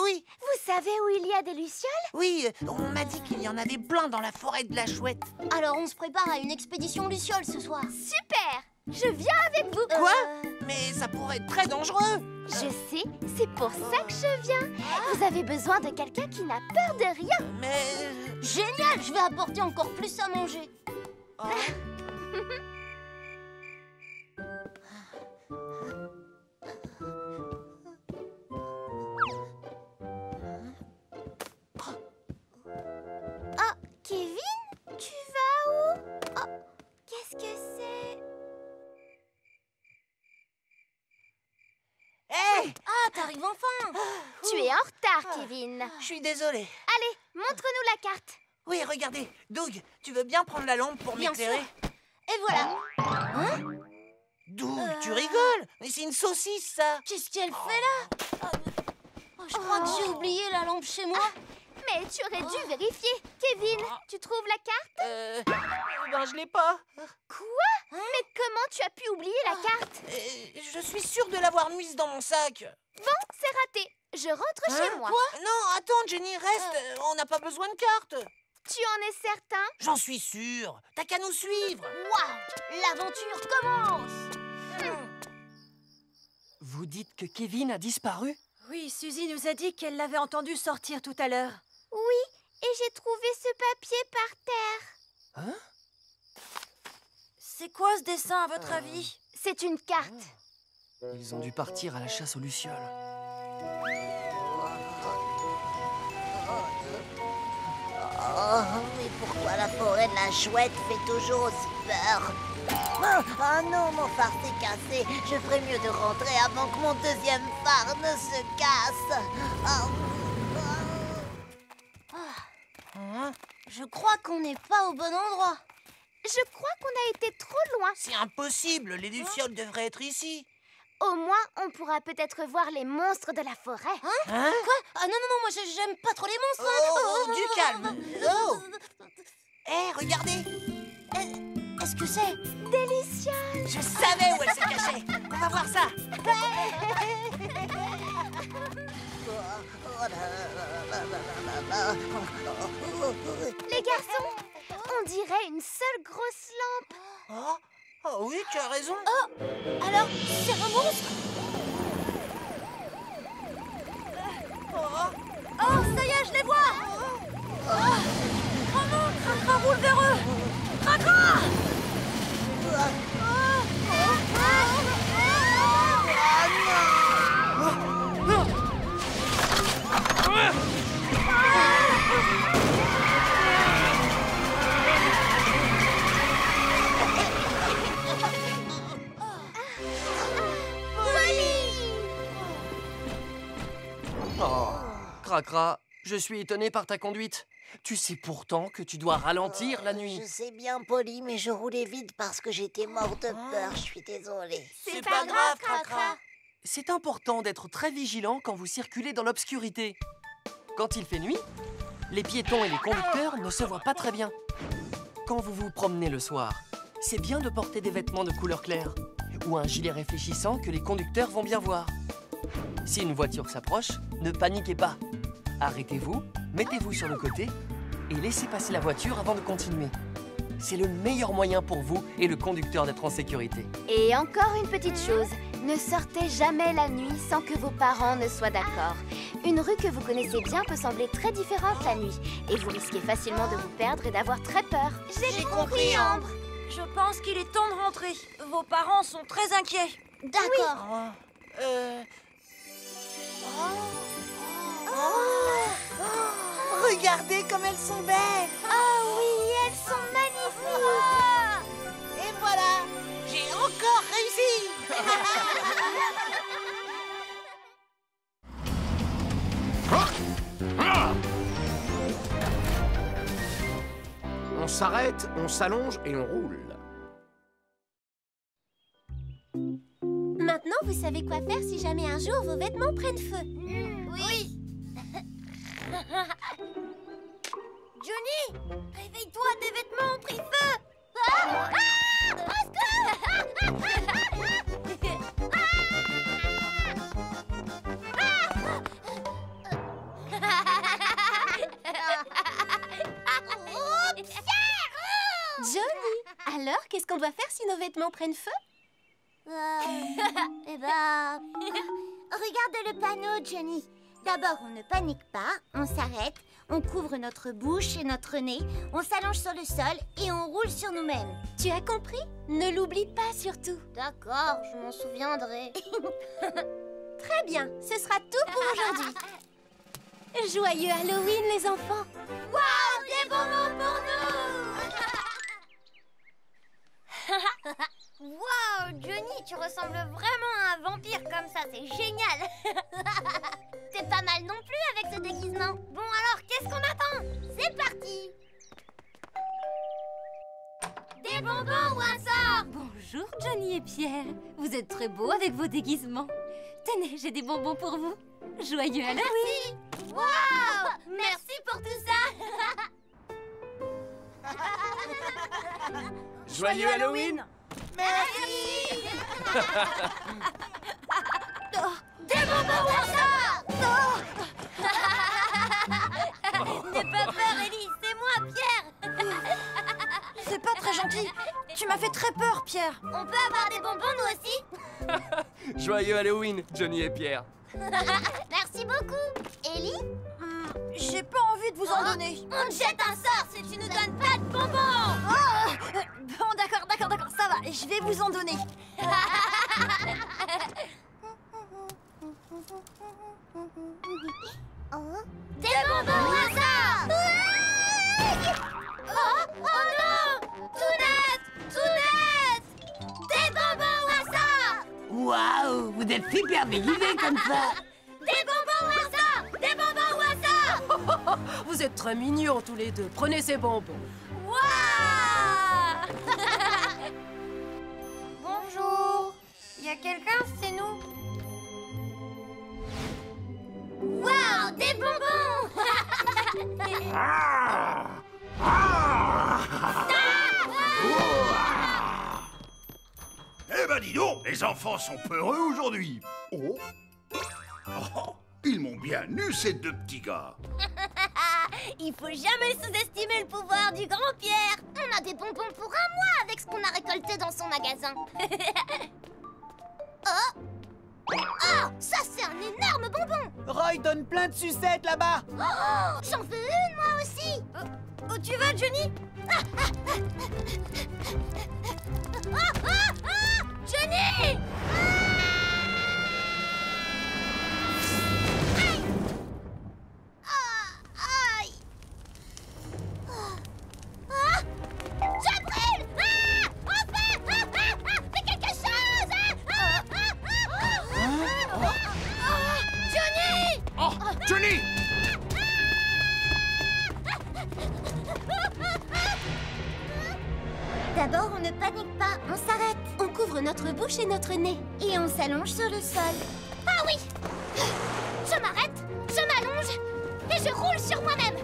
Oui, Vous savez où il y a des lucioles? oui, on m'a dit qu'il y en avait plein dans la forêt de la Chouette. Alors on se prépare à une expédition lucioles ce soir. Super! Je viens avec vous. Quoi? Mais ça pourrait être très dangereux. Je sais, c'est pour ça que je viens. Vous avez besoin de quelqu'un qui n'a peur de rien. Mais... Génial, je vais apporter encore plus à manger. Oh. Oh, Kevin, tu vas où? Oh, qu'est-ce que c'est? Hé! Ah, t'arrives enfin. Tu es en retard, Kevin. Je suis désolé. Allez, montre-nous la carte. Oui, regardez. Doug, tu veux bien prendre la lampe pour Bien m'éclairer? Et voilà. Doug, tu rigoles? Mais c'est une saucisse, ça. Qu'est-ce qu'elle fait là? Oh, je crois que j'ai oublié la lampe chez moi. Mais tu aurais dû vérifier. Kevin, tu trouves la carte? Ben, je l'ai pas. Quoi? Mais comment tu as pu oublier la carte? Je suis sûre de l'avoir mise dans mon sac. Bon, c'est raté. Je rentre chez moi. Quoi? Non, attends, Jenny, reste. On n'a pas besoin de carte. Tu en es certain? J'en suis sûre. T'as qu'à nous suivre. Waouh! L'aventure commence! Vous dites que Kevin a disparu? Oui, Suzy nous a dit qu'elle l'avait entendu sortir tout à l'heure. Oui, et j'ai trouvé ce papier par terre. Hein? C'est quoi ce dessin, à votre avis? C'est une carte. Ils ont dû partir à la chasse aux lucioles. Oh, mais pourquoi la forêt de la Chouette fait toujours aussi peur? Oh non, mon phare s'est cassé. Je ferais mieux de rentrer avant que mon deuxième phare ne se casse. Je crois qu'on n'est pas au bon endroit. Je crois qu'on a été trop loin. C'est impossible. Les lucioles devraient être ici. Au moins, on pourra peut-être voir les monstres de la forêt. Hein? Quoi? Ah non, non, non, moi j'aime pas trop les monstres. Oh, du calme. Oh. Hé, regardez. Est-ce que c'est des lucioles? Je savais où elle se cachait. On va voir ça. Les garçons, on dirait une seule grosse lampe. Oh oui, tu as raison. Alors, c'est un monstre? Oh, ça y est, je les vois! Oh non, Cracra roule vers eux! Cracra! Ouais! Cracra, je suis étonné par ta conduite. Tu sais pourtant que tu dois ralentir la nuit. Je sais bien, Polly, mais je roulais vite parce que j'étais morte de peur. Je suis désolée. C'est pas grave, Cracra. C'est important d'être très vigilant quand vous circulez dans l'obscurité. Quand il fait nuit, les piétons et les conducteurs ne se voient pas très bien. Quand vous vous promenez le soir, c'est bien de porter des vêtements de couleur claire ou un gilet réfléchissant que les conducteurs vont bien voir. Si une voiture s'approche, ne paniquez pas. Arrêtez-vous, mettez-vous sur le côté et laissez passer la voiture avant de continuer. C'est le meilleur moyen pour vous et le conducteur d'être en sécurité. Et encore une petite chose, ne sortez jamais la nuit sans que vos parents ne soient d'accord. Une rue que vous connaissez bien peut sembler très différente la nuit et vous risquez facilement de vous perdre et d'avoir très peur. J'ai compris, Ambre. Je pense qu'il est temps de rentrer. Vos parents sont très inquiets. D'accord. Regardez comme elles sont belles. Oh oui, elles sont magnifiques. Et voilà, j'ai encore réussi. On s'arrête, on s'allonge et on roule. Maintenant, vous savez quoi faire si jamais un jour vos vêtements prennent feu. Oui. Johnny, réveille-toi, tes vêtements ont pris feu. Johnny, alors qu'est-ce qu'on doit faire si nos vêtements prennent feu? Eh ben... Regarde le panneau, Johnny. D'abord, on ne panique pas, on s'arrête, on couvre notre bouche et notre nez, on s'allonge sur le sol et on roule sur nous-mêmes. Tu as compris? Ne l'oublie pas surtout. D'accord, je m'en souviendrai. Très bien, ce sera tout pour aujourd'hui. Joyeux Halloween, les enfants! Waouh, des bonbons pour nous! Wow, Johnny, tu ressembles vraiment à un vampire comme ça, c'est génial. T'es pas mal non plus avec ce déguisement. Bon alors, qu'est-ce qu'on attend? C'est parti. Des bonbons ou un sort? Bonjour Johnny et Pierre. Vous êtes très beaux avec vos déguisements. Tenez, j'ai des bonbons pour vous. Joyeux Halloween. Merci. Wow, merci pour tout ça. Joyeux Halloween. Merci. Des bonbons ou un sort? N'aie pas peur, Ellie, c'est moi, Pierre. C'est pas très gentil. Tu m'as fait très peur, Pierre. On peut avoir des bonbons, nous aussi? Joyeux Halloween, Johnny et Pierre. Merci beaucoup. Ellie? J'ai pas envie de vous en donner. On te jette un sort si tu nous donnes pas de bonbons. Bon, d'accord, ça va. Je vais vous en donner. Des bonbons au hasard. Oh non! Tout net! Des bonbons au hasard. Waouh, vous êtes super déguisés comme ça. Des bonbons au hasard. Des bonbons au hasard. Vous êtes très mignons tous les deux. Prenez ces bonbons. Waouh. Bonjour. Y a quelqu'un, c'est nous? Waouh, des bonbons. Eh ben dis donc, les enfants sont peureux aujourd'hui. Oh. Oh, ils m'ont bien eu ces deux petits gars. Il faut jamais sous-estimer le pouvoir du grand Pierre. On a des bonbons pour un mois avec ce qu'on a récolté dans son magasin. Oh! Oh! Ça, c'est un énorme bonbon! Roy donne plein de sucettes là-bas. Oh! J'en veux une, moi aussi! Où tu vas, Johnny? Johnny! Aïe! Je brûle! Fais quelque chose! Johnny! Oh, Johnny! D'abord, on ne panique pas, on s'arrête. On couvre notre bouche et notre nez. Et on s'allonge sur le sol. Ah oui! Je m'arrête, je m'allonge et je roule sur moi-même.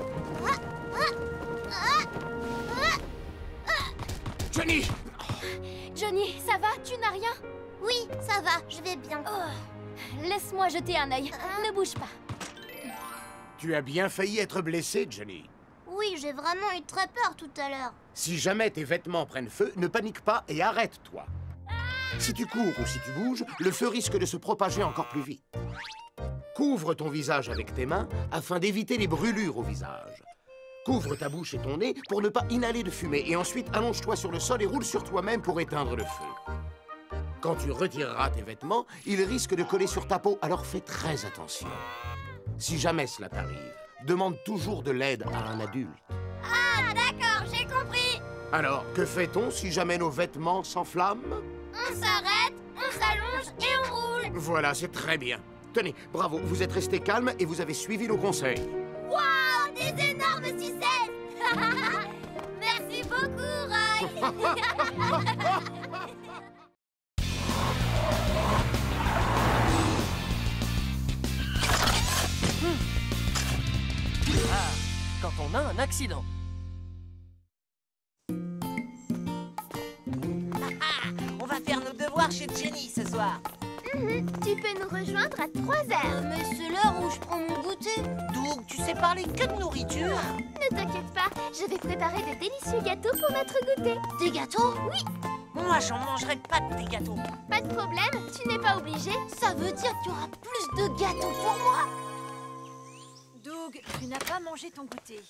Johnny! Johnny, ça va? Tu n'as rien? Oui, ça va, je vais bien. Laisse-moi jeter un œil. Ne bouge pas. Tu as bien failli être blessé, Johnny. Oui, j'ai vraiment eu très peur tout à l'heure. Si jamais tes vêtements prennent feu, ne panique pas et arrête-toi. Si tu cours ou si tu bouges, le feu risque de se propager encore plus vite. Couvre ton visage avec tes mains afin d'éviter les brûlures au visage. Couvre ta bouche et ton nez pour ne pas inhaler de fumée et ensuite allonge-toi sur le sol et roule sur toi-même pour éteindre le feu. Quand tu retireras tes vêtements, ils risquent de coller sur ta peau, alors fais très attention. Si jamais cela t'arrive, demande toujours de l'aide à un adulte. Ah, d'accord, j'ai compris. Alors, que fait-on si jamais nos vêtements s'enflamment? On s'arrête, on s'allonge et on roule. Voilà, c'est très bien. Tenez, bravo, vous êtes resté calme et vous avez suivi nos conseils. Waouh, des énormes sucettes. Merci beaucoup, Roy. Ah, quand on a un accident. On va faire nos devoirs chez Jenny ce soir. Tu peux nous rejoindre à 3h. Mais c'est l'heure où je prends mon goûter. Doug, tu sais parler que de nourriture. Ne t'inquiète pas, je vais préparer de délicieux gâteaux pour notre goûter. Des gâteaux? Oui. Moi, j'en mangerai pas de tes gâteaux. Pas de problème, tu n'es pas obligé. Ça veut dire qu'il y aura plus de gâteaux pour moi. Doug, tu n'as pas mangé ton goûter.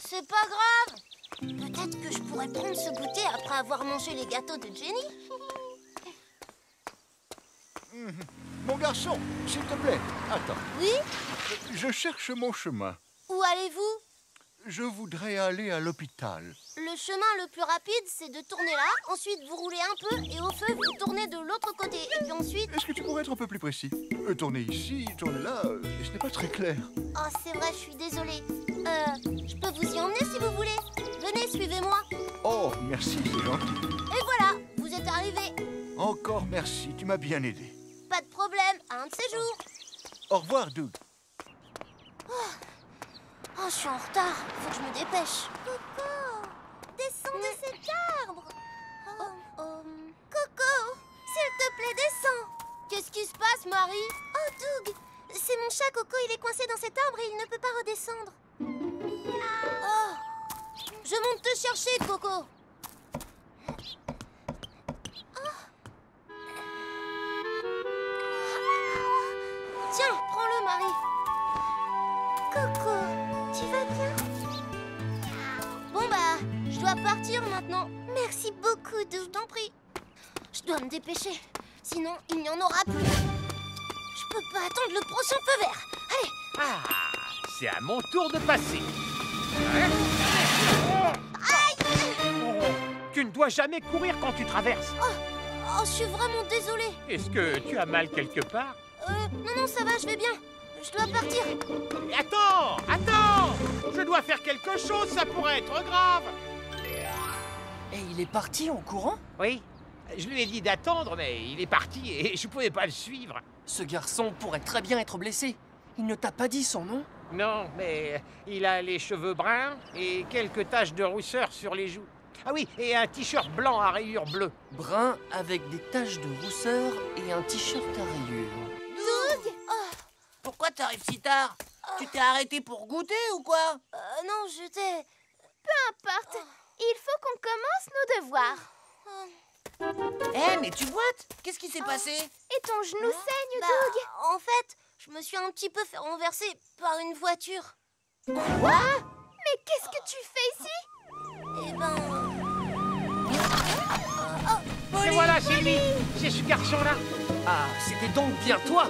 C'est pas grave. Peut-être que je pourrais prendre ce goûter après avoir mangé les gâteaux de Jenny. Mon garçon, s'il te plaît, attends. Oui? Je cherche mon chemin. Où allez-vous? Je voudrais aller à l'hôpital. Le chemin le plus rapide, c'est de tourner là, ensuite vous roulez un peu et au feu, vous tournez de l'autre côté. Et puis ensuite... Est-ce que tu pourrais être un peu plus précis? Tourner ici, tourner là, ce n'est pas très clair. Oh, c'est vrai, je suis désolée. Je peux vous y emmener si vous voulez. Venez, suivez-moi. Oh, merci, c'est gentil. Et voilà, vous êtes arrivés. Encore merci, tu m'as bien aidé. Pas de problème, à un de ces jours. Au revoir, Doug. Oh, je suis en retard. Faut que je me dépêche. Coco, descends de cet arbre. Coco, s'il te plaît, descends. Qu'est-ce qui se passe, Marie? Oh, Doug, c'est mon chat Coco. Il est coincé dans cet arbre et il ne peut pas redescendre. Oh, je monte te chercher, Coco. Tiens, prends-le, Marie. Coco, tu vas bien? Bon bah, je dois partir maintenant. Merci beaucoup, Doug. Je t'en prie. Je dois me dépêcher, sinon il n'y en aura plus. Je peux pas attendre le prochain feu vert. Allez. Ah, c'est à mon tour de passer. Aïe! Tu ne dois jamais courir quand tu traverses. Oh, je suis vraiment désolée. Est-ce que tu as mal quelque part? Non, ça va, je vais bien. Je dois partir. Attends! Je dois faire quelque chose, ça pourrait être grave. Et il est parti en courant? Oui, je lui ai dit d'attendre, mais il est parti et je pouvais pas le suivre. Ce garçon pourrait très bien être blessé. Il ne t'a pas dit son nom? Non, mais il a les cheveux bruns et quelques taches de rousseur sur les joues. Ah oui, et un t-shirt blanc à rayures bleues. Brun avec des taches de rousseur et un t-shirt à rayures. Doug! Pourquoi t'arrives si tard? Tu t'es arrêté pour goûter ou quoi? Non, j'étais... Peu importe. Il faut qu'on commence nos devoirs. Eh, mais tu boites? Qu'est-ce qui s'est passé? Et ton genou saigne, Doug? En fait, je me suis un petit peu fait renverser par une voiture. Quoi? Mais qu'est-ce que tu fais ici? Eh ben... Et voilà, c'est lui! C'est ce garçon-là! Ah, c'était donc bien toi!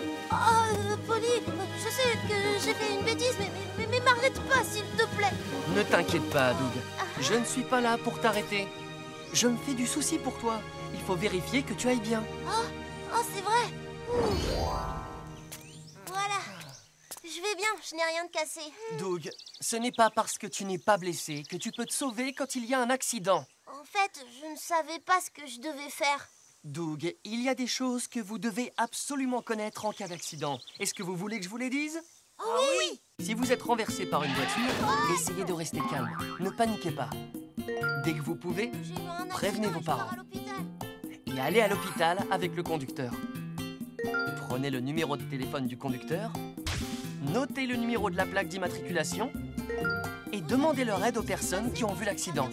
Polly, je sais que j'ai fait une bêtise, mais m'arrête pas, s'il te plaît. Ne t'inquiète pas, Doug. Je ne suis pas là pour t'arrêter. Je me fais du souci pour toi. Il faut vérifier que tu ailles bien. Oh, c'est vrai. Voilà. Je vais bien, je n'ai rien de cassé. Doug, ce n'est pas parce que tu n'es pas blessé que tu peux te sauver quand il y a un accident. En fait, je ne savais pas ce que je devais faire. Doug, il y a des choses que vous devez absolument connaître en cas d'accident. Est-ce que vous voulez que je vous les dise? Oui! Si vous êtes renversé par une voiture, essayez de rester calme. Ne paniquez pas. Dès que vous pouvez, prévenez vos parents. Et allez à l'hôpital avec le conducteur. Prenez le numéro de téléphone du conducteur, notez le numéro de la plaque d'immatriculation et demandez leur aide aux personnes qui ont vu l'accident.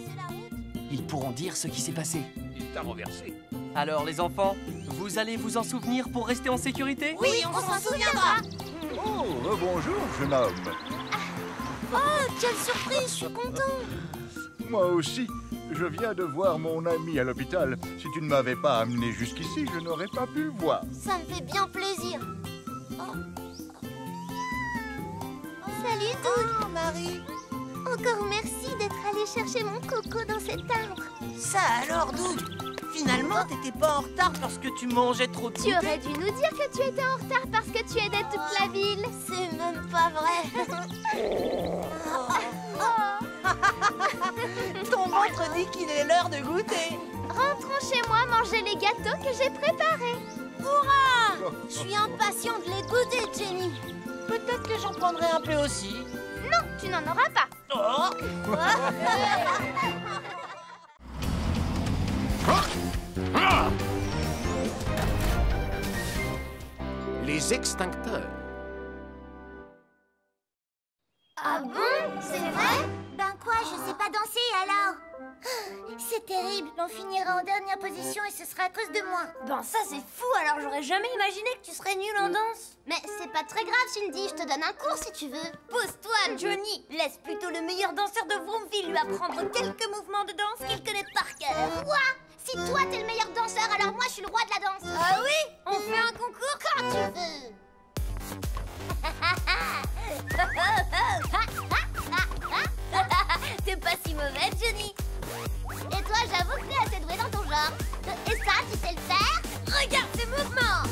Ils pourront dire ce qui s'est passé. Il t'a renversé. Alors les enfants, vous allez vous en souvenir pour rester en sécurité? Oui, on s'en souviendra. Oh, bonjour, jeune homme. Oh, quelle surprise, je suis content. Moi aussi, je viens de voir mon ami à l'hôpital. Si tu ne m'avais pas amené jusqu'ici, je n'aurais pas pu le voir. Ça me fait bien plaisir. Oh. Salut, Doug. Oh, Marie. Encore merci d'être allé chercher mon coco dans cet arbre. Ça alors, Doug? Finalement, t'étais pas en retard parce que tu mangeais trop de Tu aurais dû nous dire que tu étais en retard parce que tu aidais toute la ville. C'est même pas vrai. Ton ventre dit qu'il est l'heure de goûter. Rentrons chez moi manger les gâteaux que j'ai préparés. Hurrah! Je suis impatient de les goûter, Jenny. Peut-être que j'en prendrai un peu aussi. Non, tu n'en auras pas. Oh! Les extincteurs. Ah bon? C'est vrai? Ben quoi, je sais pas danser alors? C'est terrible, on finira en dernière position et ce sera à cause de moi. Ben ça c'est fou, alors j'aurais jamais imaginé que tu serais nulle en danse. Mais c'est pas très grave, Cindy, je te donne un cours si tu veux. Pose-toi, Johnny. Laisse plutôt le meilleur danseur de Vroomville lui apprendre quelques mouvements de danse qu'il connaît par cœur. Quoi? Si toi t'es le meilleur danseur, alors moi je suis le roi de la danse. Ah oui? On fait un concours quand tu veux. T'es pas si mauvais, Johnny. Et toi, j'avoue que t'es assez doué dans ton genre. Et ça, tu sais le faire? Regarde ces mouvements.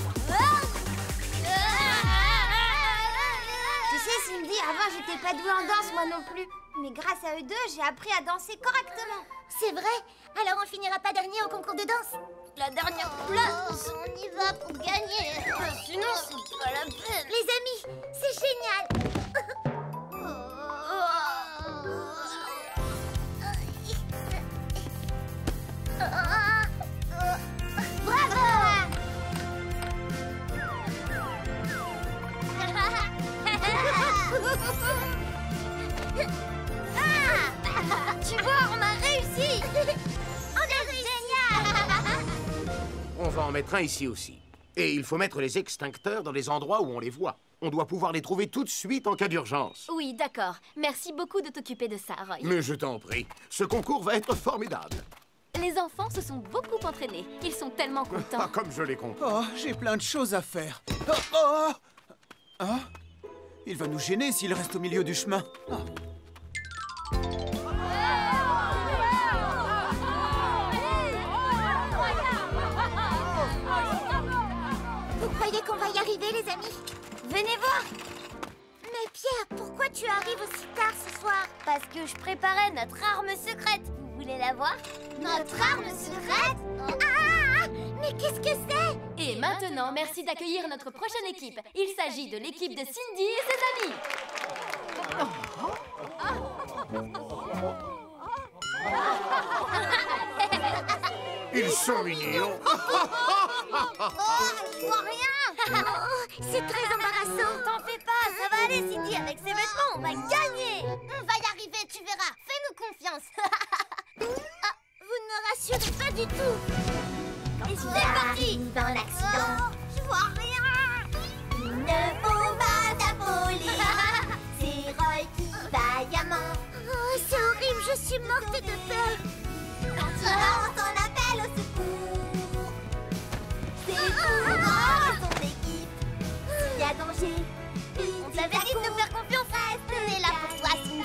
Tu sais, Cindy, avant, j'étais pas douée en danse, moi non plus. Mais grâce à eux deux, j'ai appris à danser correctement. C'est vrai? Alors on finira pas dernier au concours de danse? La dernière place. On y va pour gagner. Sinon, c'est pas la peine. Les amis, c'est génial. Bravo! Tu vois, on a réussi. On a réussi. Génial. On va en mettre un ici aussi. Et il faut mettre les extincteurs dans les endroits où on les voit. On doit pouvoir les trouver tout de suite en cas d'urgence. Oui, d'accord. Merci beaucoup de t'occuper de ça, Roy. Mais je t'en prie, ce concours va être formidable. Les enfants se sont beaucoup entraînés. Ils sont tellement contents. Ah, comme je l'ai compris. Oh, j'ai plein de choses à faire. Oh, oh. Ah, il va nous gêner s'il reste au milieu du chemin. Oh. Vous croyez qu'on va y arriver, les amis? Venez voir. Mais Pierre, pourquoi tu arrives aussi tard ce soir? Parce que je préparais notre arme secrète. Vous voulez la voir? Notre arme secrète? Ah! Mais qu'est-ce que c'est? Et maintenant, merci d'accueillir notre prochaine équipe. Il s'agit de l'équipe de Cindy et ses amis. Ils sont mignons. Je vois rien. C'est très embarrassant. T'en fais pas, ça va aller, Cindy. Avec ces vêtements, on va gagner. On va y arriver, tu verras. Fais-nous confiance. Vous ne me rassurez pas du tout. Et c'est parti. Dans l'accident, je vois rien. Ne faut pas t'affoler. C'est Roy qui va diamant. Oh, c'est horrible, je suis morte de peur. Quand il lance son appel au secours, c'est pour son équipe. S'il y a danger, on t'avait dit de nous faire confiance. On est là pour toi, Cindy.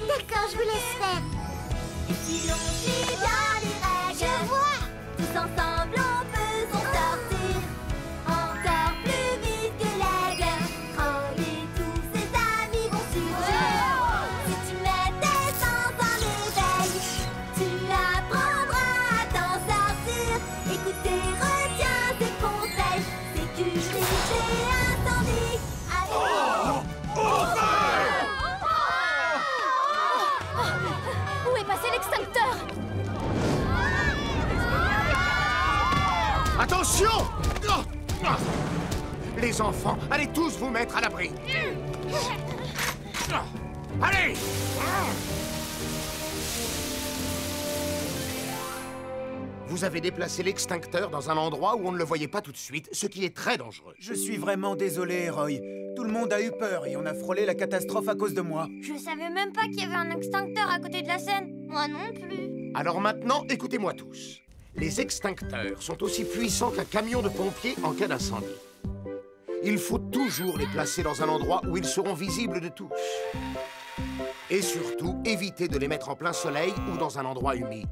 D'accord, je vous laisse faire. Et si l'on suit bien les règles, je vois. Tous ensemble, on peut s'en sortir. Encore plus vite que l'aigle. Attention! Les enfants, allez tous vous mettre à l'abri. Allez! Vous avez déplacé l'extincteur dans un endroit où on ne le voyait pas tout de suite, ce qui est très dangereux. Je suis vraiment désolé, Roy. Tout le monde a eu peur et on a frôlé la catastrophe à cause de moi. Je savais même pas qu'il y avait un extincteur à côté de la Seine. Moi non plus. Alors maintenant, écoutez-moi tous. Les extincteurs sont aussi puissants qu'un camion de pompiers en cas d'incendie. Il faut toujours les placer dans un endroit où ils seront visibles de tous. Et surtout, évitez de les mettre en plein soleil ou dans un endroit humide.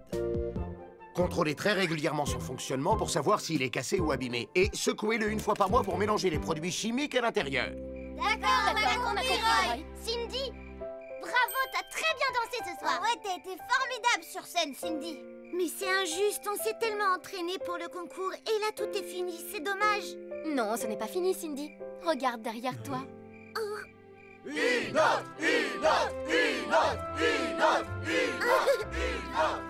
Contrôlez très régulièrement son fonctionnement pour savoir s'il est cassé ou abîmé. Et secouez-le une fois par mois pour mélanger les produits chimiques à l'intérieur. D'accord, on a compris, Roy. Cindy, bravo, t'as très bien dansé ce soir. Ouais, t'as été formidable sur scène, Cindy. Mais c'est injuste, on s'est tellement entraîné pour le concours et là tout est fini, c'est dommage. Non, ce n'est pas fini, Cindy. Regarde derrière toi. Oh. Une note, une note, une note, une note, une note, une note.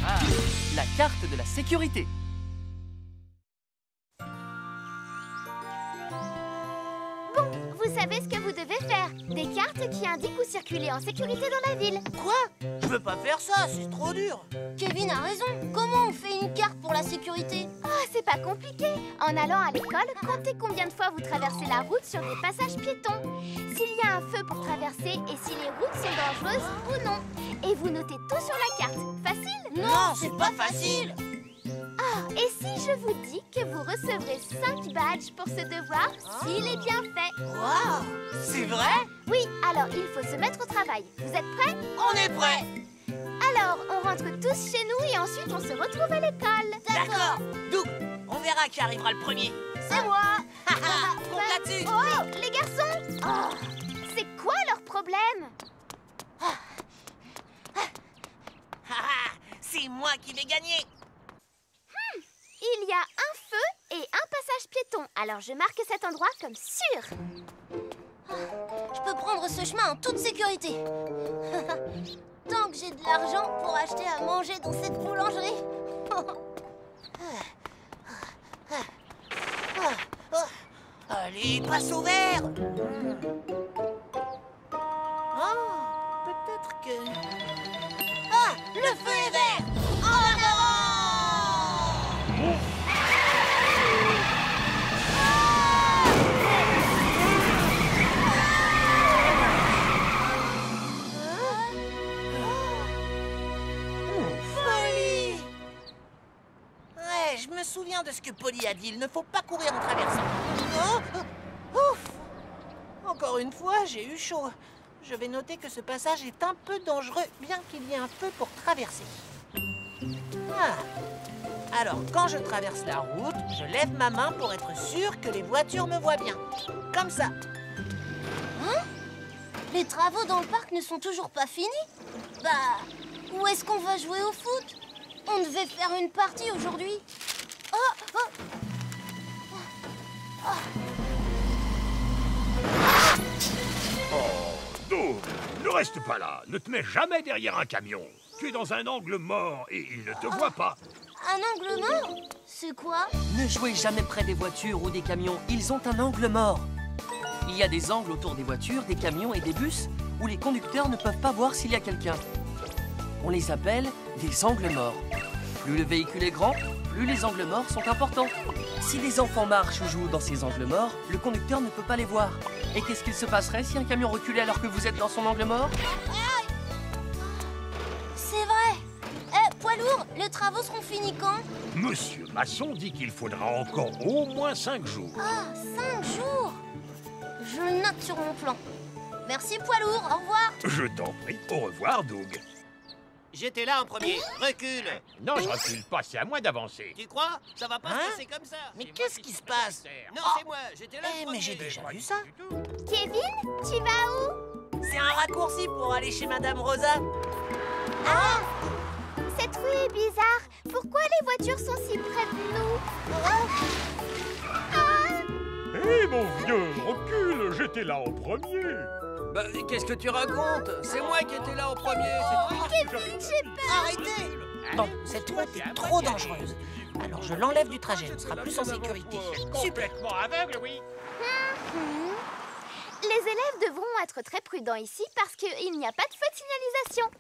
Ah, la carte de la sécurité. Bon, vous savez ce que vous devez faire. Des cartes qui indiquent où circuler en sécurité dans la ville. Quoi? Je veux pas faire ça, c'est trop dur. Kevin a raison. Comment on fait une carte pour la sécurité? Oh, c'est pas compliqué. En allant à l'école, comptez combien de fois vous traversez la route sur des passages piétons. S'il y a un feu pour traverser et si les routes sont dangereuses ou non. Et vous notez tout sur la carte. Facile? Non, c'est pas facile. Ah, et si je vous dis que vous recevrez 5 badges pour ce devoir s'il est bien fait? Waouh! C'est vrai? Oui, alors il faut se mettre au travail. Vous êtes prêts? On est prêts! Alors, on rentre tous chez nous et ensuite on se retrouve à l'école. D'accord. Doug, on verra qui arrivera le premier. C'est moi. Compte là-dessus. Oh, les garçons. Oh, c'est quoi leur problème? C'est moi qui vais gagner. Il y a un feu et un passage piéton. Alors je marque cet endroit comme sûr. Je peux prendre ce chemin en toute sécurité. Tant que j'ai de l'argent pour acheter à manger dans cette boulangerie. Allez, passe au vert. Oh, peut-être que... Ah, le feu est vert. En avant! Je me souviens de ce que Polly a dit. Il ne faut pas courir en traversant. Oh, ouf! Encore une fois, j'ai eu chaud. Je vais noter que ce passage est un peu dangereux, bien qu'il y ait un feu pour traverser. Ah. Alors, quand je traverse la route, je lève ma main pour être sûr que les voitures me voient bien. Comme ça. Hein? Les travaux dans le parc ne sont toujours pas finis? Bah, où est-ce qu'on va jouer au foot? On devait faire une partie aujourd'hui. Oh, oh. Oh, Doug, ne reste pas là. Ne te mets jamais derrière un camion. Tu es dans un angle mort et il ne te voit pas. Un angle mort? C'est quoi? Ne jouez jamais près des voitures ou des camions. Ils ont un angle mort. Il y a des angles autour des voitures, des camions et des bus où les conducteurs ne peuvent pas voir s'il y a quelqu'un. On les appelle des angles morts. Plus le véhicule est grand, plus les angles morts sont importants. Si des enfants marchent ou jouent dans ces angles morts, le conducteur ne peut pas les voir. Et qu'est-ce qu'il se passerait si un camion reculait alors que vous êtes dans son angle mort? C'est vrai. Poids lourd, les travaux seront finis quand? Monsieur Masson dit qu'il faudra encore au moins 5 jours. Ah, 5 jours. Je le note sur mon plan. Merci, poids lourd. Au revoir. Je t'en prie. Au revoir, Doug. J'étais là en premier. Recule. Non, je recule pas. C'est à moi d'avancer. Tu crois? Ça va pas se passer comme ça. Mais qu'est-ce qui se passe? Non, c'est moi. J'étais là le premier. Mais j'ai déjà vu ça. Kevin, tu vas où? C'est un raccourci pour aller chez Madame Rosa. Ah! C'est Cette rue est bizarre. Pourquoi les voitures sont si près de nous? Hé, mon vieux, recule, j'étais là en premier. Bah, qu'est-ce que tu racontes? C'est moi qui étais là en premier, c'est tout. Kevin, j'ai peur. Arrêtez! Bon, cette route est trop dangereuse. Alors je l'enlève du trajet, on sera plus en sécurité. Super! Complètement aveugle, oui. Les élèves devront être très prudents ici parce qu'il n'y a pas de feu de signalisation.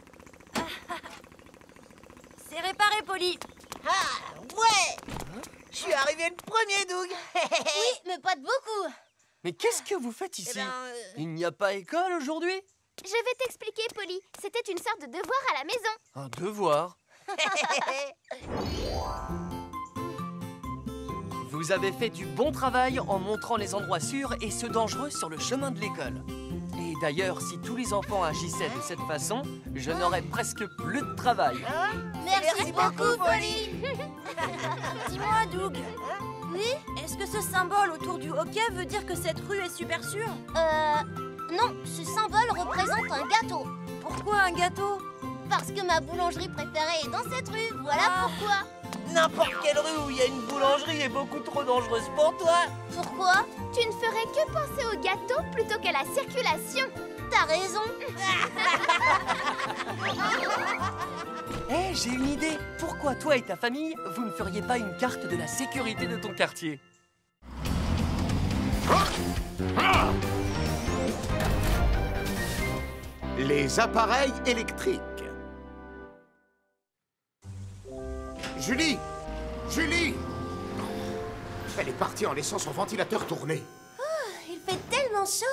C'est réparé, Polly. Ah, ouais! Je suis arrivé le premier, Doug. Oui, mais pas de beaucoup. Mais qu'est-ce que vous faites ici? Il n'y a pas école aujourd'hui? Je vais t'expliquer, Polly. C'était une sorte de devoir à la maison. Un devoir? Vous avez fait du bon travail en montrant les endroits sûrs et ceux dangereux sur le chemin de l'école. Et d'ailleurs, si tous les enfants agissaient de cette façon, je n'aurais presque plus de travail. Merci beaucoup, Polly. Dis-moi, Doug. Oui? Est-ce que ce symbole autour du hockey veut dire que cette rue est super sûre? Non, ce symbole représente un gâteau. Pourquoi un gâteau? Parce que ma boulangerie préférée est dans cette rue, voilà pourquoi. N'importe quelle rue où il y a une boulangerie est beaucoup trop dangereuse pour toi. Pourquoi? Tu ne ferais que penser au gâteau plutôt qu'à la circulation. T'as raison. Hé, j'ai une idée. Pourquoi toi et ta famille, vous ne feriez pas une carte de la sécurité de ton quartier? Les appareils électriques. Julie! Julie! Elle est partie en laissant son ventilateur tourner. Oh, il fait tellement chaud.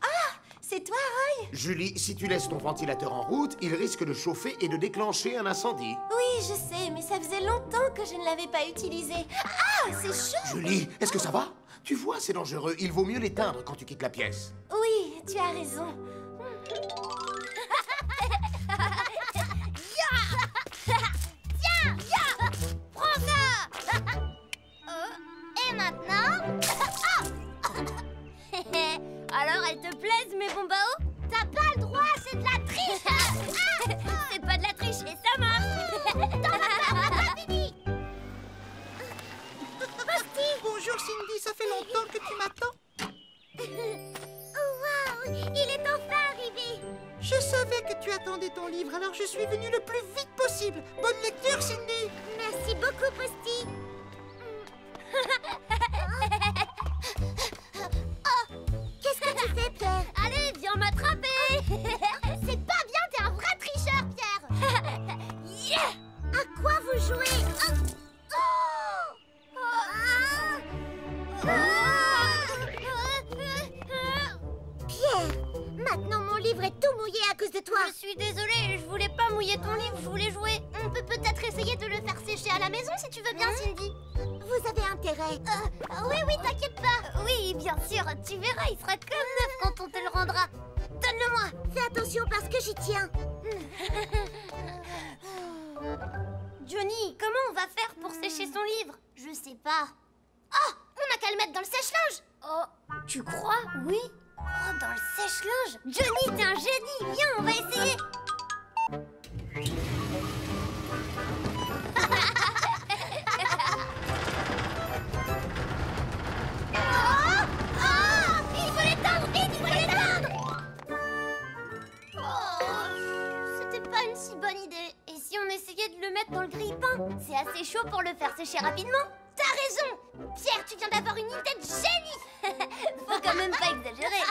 Ah, c'est toi, Roy? Julie, si tu laisses ton ventilateur en route, il risque de chauffer et de déclencher un incendie. Oui, je sais, mais ça faisait longtemps que je ne l'avais pas utilisé. Ah, c'est chaud! Julie, est-ce que ça va? Tu vois, c'est dangereux. Il vaut mieux l'éteindre quand tu quittes la pièce. Oui, tu as raison. Et maintenant... Alors, elles te plaisent, mes bons baos? T'as pas le droit, c'est de la triche. C'est pas de la triche, et ça marche. T'en vas pas, on a pas fini. Bonjour Cindy, ça fait longtemps que tu m'attends. Oh, waouh, il est enfin arrivé. Je savais que tu attendais ton livre, alors je suis venue le plus vite possible. Bonne lecture, Cindy. Merci beaucoup, Posty. Oh, qu'est-ce que tu fais, Pierre? Allez, viens m'attraper. C'est pas bien, t'es un vrai tricheur, Pierre. Yeah. À quoi vous jouez? Pierre, maintenant mon livre est tout mouillé à cause de toi. Je suis désolée, je voulais pas mouiller ton livre, je voulais jouer. On peut peut-être essayer de le faire sécher à la maison si tu veux bien, Cindy. Vous avez intérêt. Oui, t'inquiète pas. Oui, bien sûr, tu verras, il sera comme neuf quand on te le rendra. Donne-le-moi. Fais attention parce que j'y tiens. Johnny, comment on va faire pour sécher son livre? Je sais pas. Oh, on a qu'à le mettre dans le sèche-linge. Oh, tu crois? Oui. Oh, dans le sèche-linge. Johnny, t'es un génie. Viens, on va essayer. Il faut l'éteindre, vite, il faut l'éteindre. Oh, c'était pas une si bonne idée. Et si on essayait de le mettre dans le grille-pain? C'est assez chaud pour le faire sécher rapidement. T'as raison. Pierre, tu viens d'avoir une idée de génie. Faut quand même pas exagérer.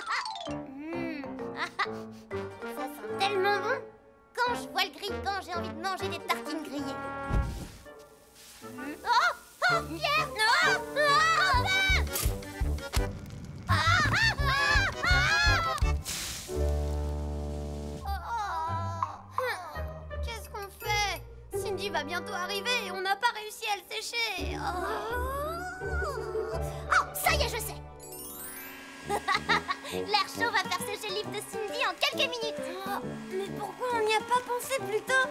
Ça sent tellement bon. Quand je vois le grille-pain, j'ai envie de manger des tartines grillées. Oh, Pierre, non. Qu'est-ce qu'on fait? Cindy va bientôt arriver et on n'a pas réussi à le sécher. Oh, ça y est, je sais. L'air chaud va faire sécher le livre de Cindy en quelques minutes. Oh, mais pourquoi on n'y a pas pensé plus tôt?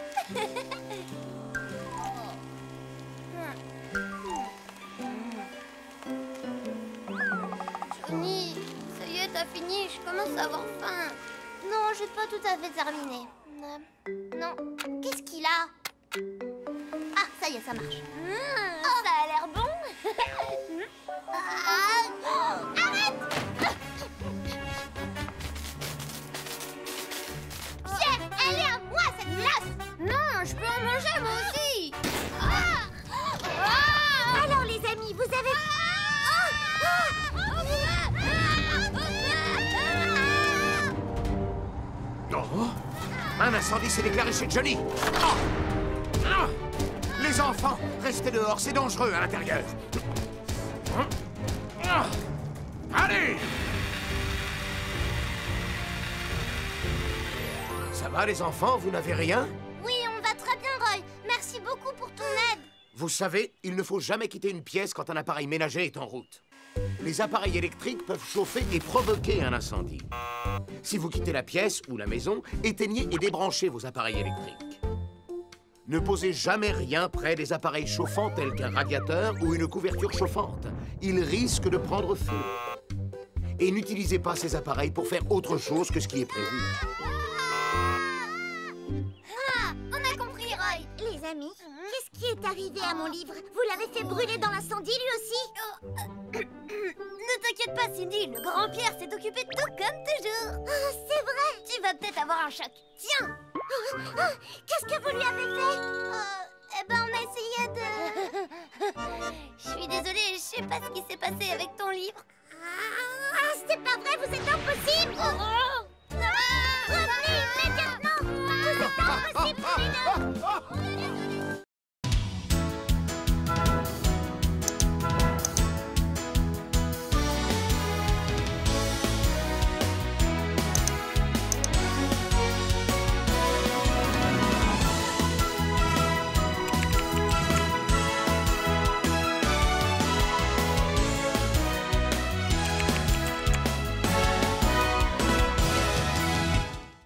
Johnny, ça y est, t'as fini, je commence à avoir faim. Non, j'ai pas tout à fait terminé. Non. Qu'est-ce qu'il a? ça marche. Ça a l'air bon. Arrête! Pierre, elle est à moi cette glace! Non, je peux en manger moi aussi! Alors les amis, vous avez... Oh, un incendie s'est déclaré chez Johnny. Oh. Ah. Les enfants, restez dehors, c'est dangereux à l'intérieur. Ah. Allez! Ça va les enfants, vous n'avez rien? Oui, on va très bien, Roy. Merci beaucoup pour ton aide. Vous savez, il ne faut jamais quitter une pièce quand un appareil ménager est en route. Les appareils électriques peuvent chauffer et provoquer un incendie. Si vous quittez la pièce ou la maison, éteignez et débranchez vos appareils électriques. Ne posez jamais rien près des appareils chauffants tels qu'un radiateur ou une couverture chauffante. Ils risquent de prendre feu. Et n'utilisez pas ces appareils pour faire autre chose que ce qui est prévu. On a compris, Roy. Les amis, qu'est-ce qui est arrivé à mon livre? Vous l'avez fait brûler dans l'incendie, lui aussi? Ne t'inquiète pas, Cindy. Le grand Pierre s'est occupé de tout comme toujours. C'est vrai. Tu vas peut-être avoir un choc. Tiens. Qu'est-ce que vous lui avez fait? Eh ben, on a essayé de... Je suis désolée, je sais pas ce qui s'est passé avec ton livre. C'est pas vrai, vous êtes impossible. Revenez immédiatement. Vous êtes impossible, tous les deux.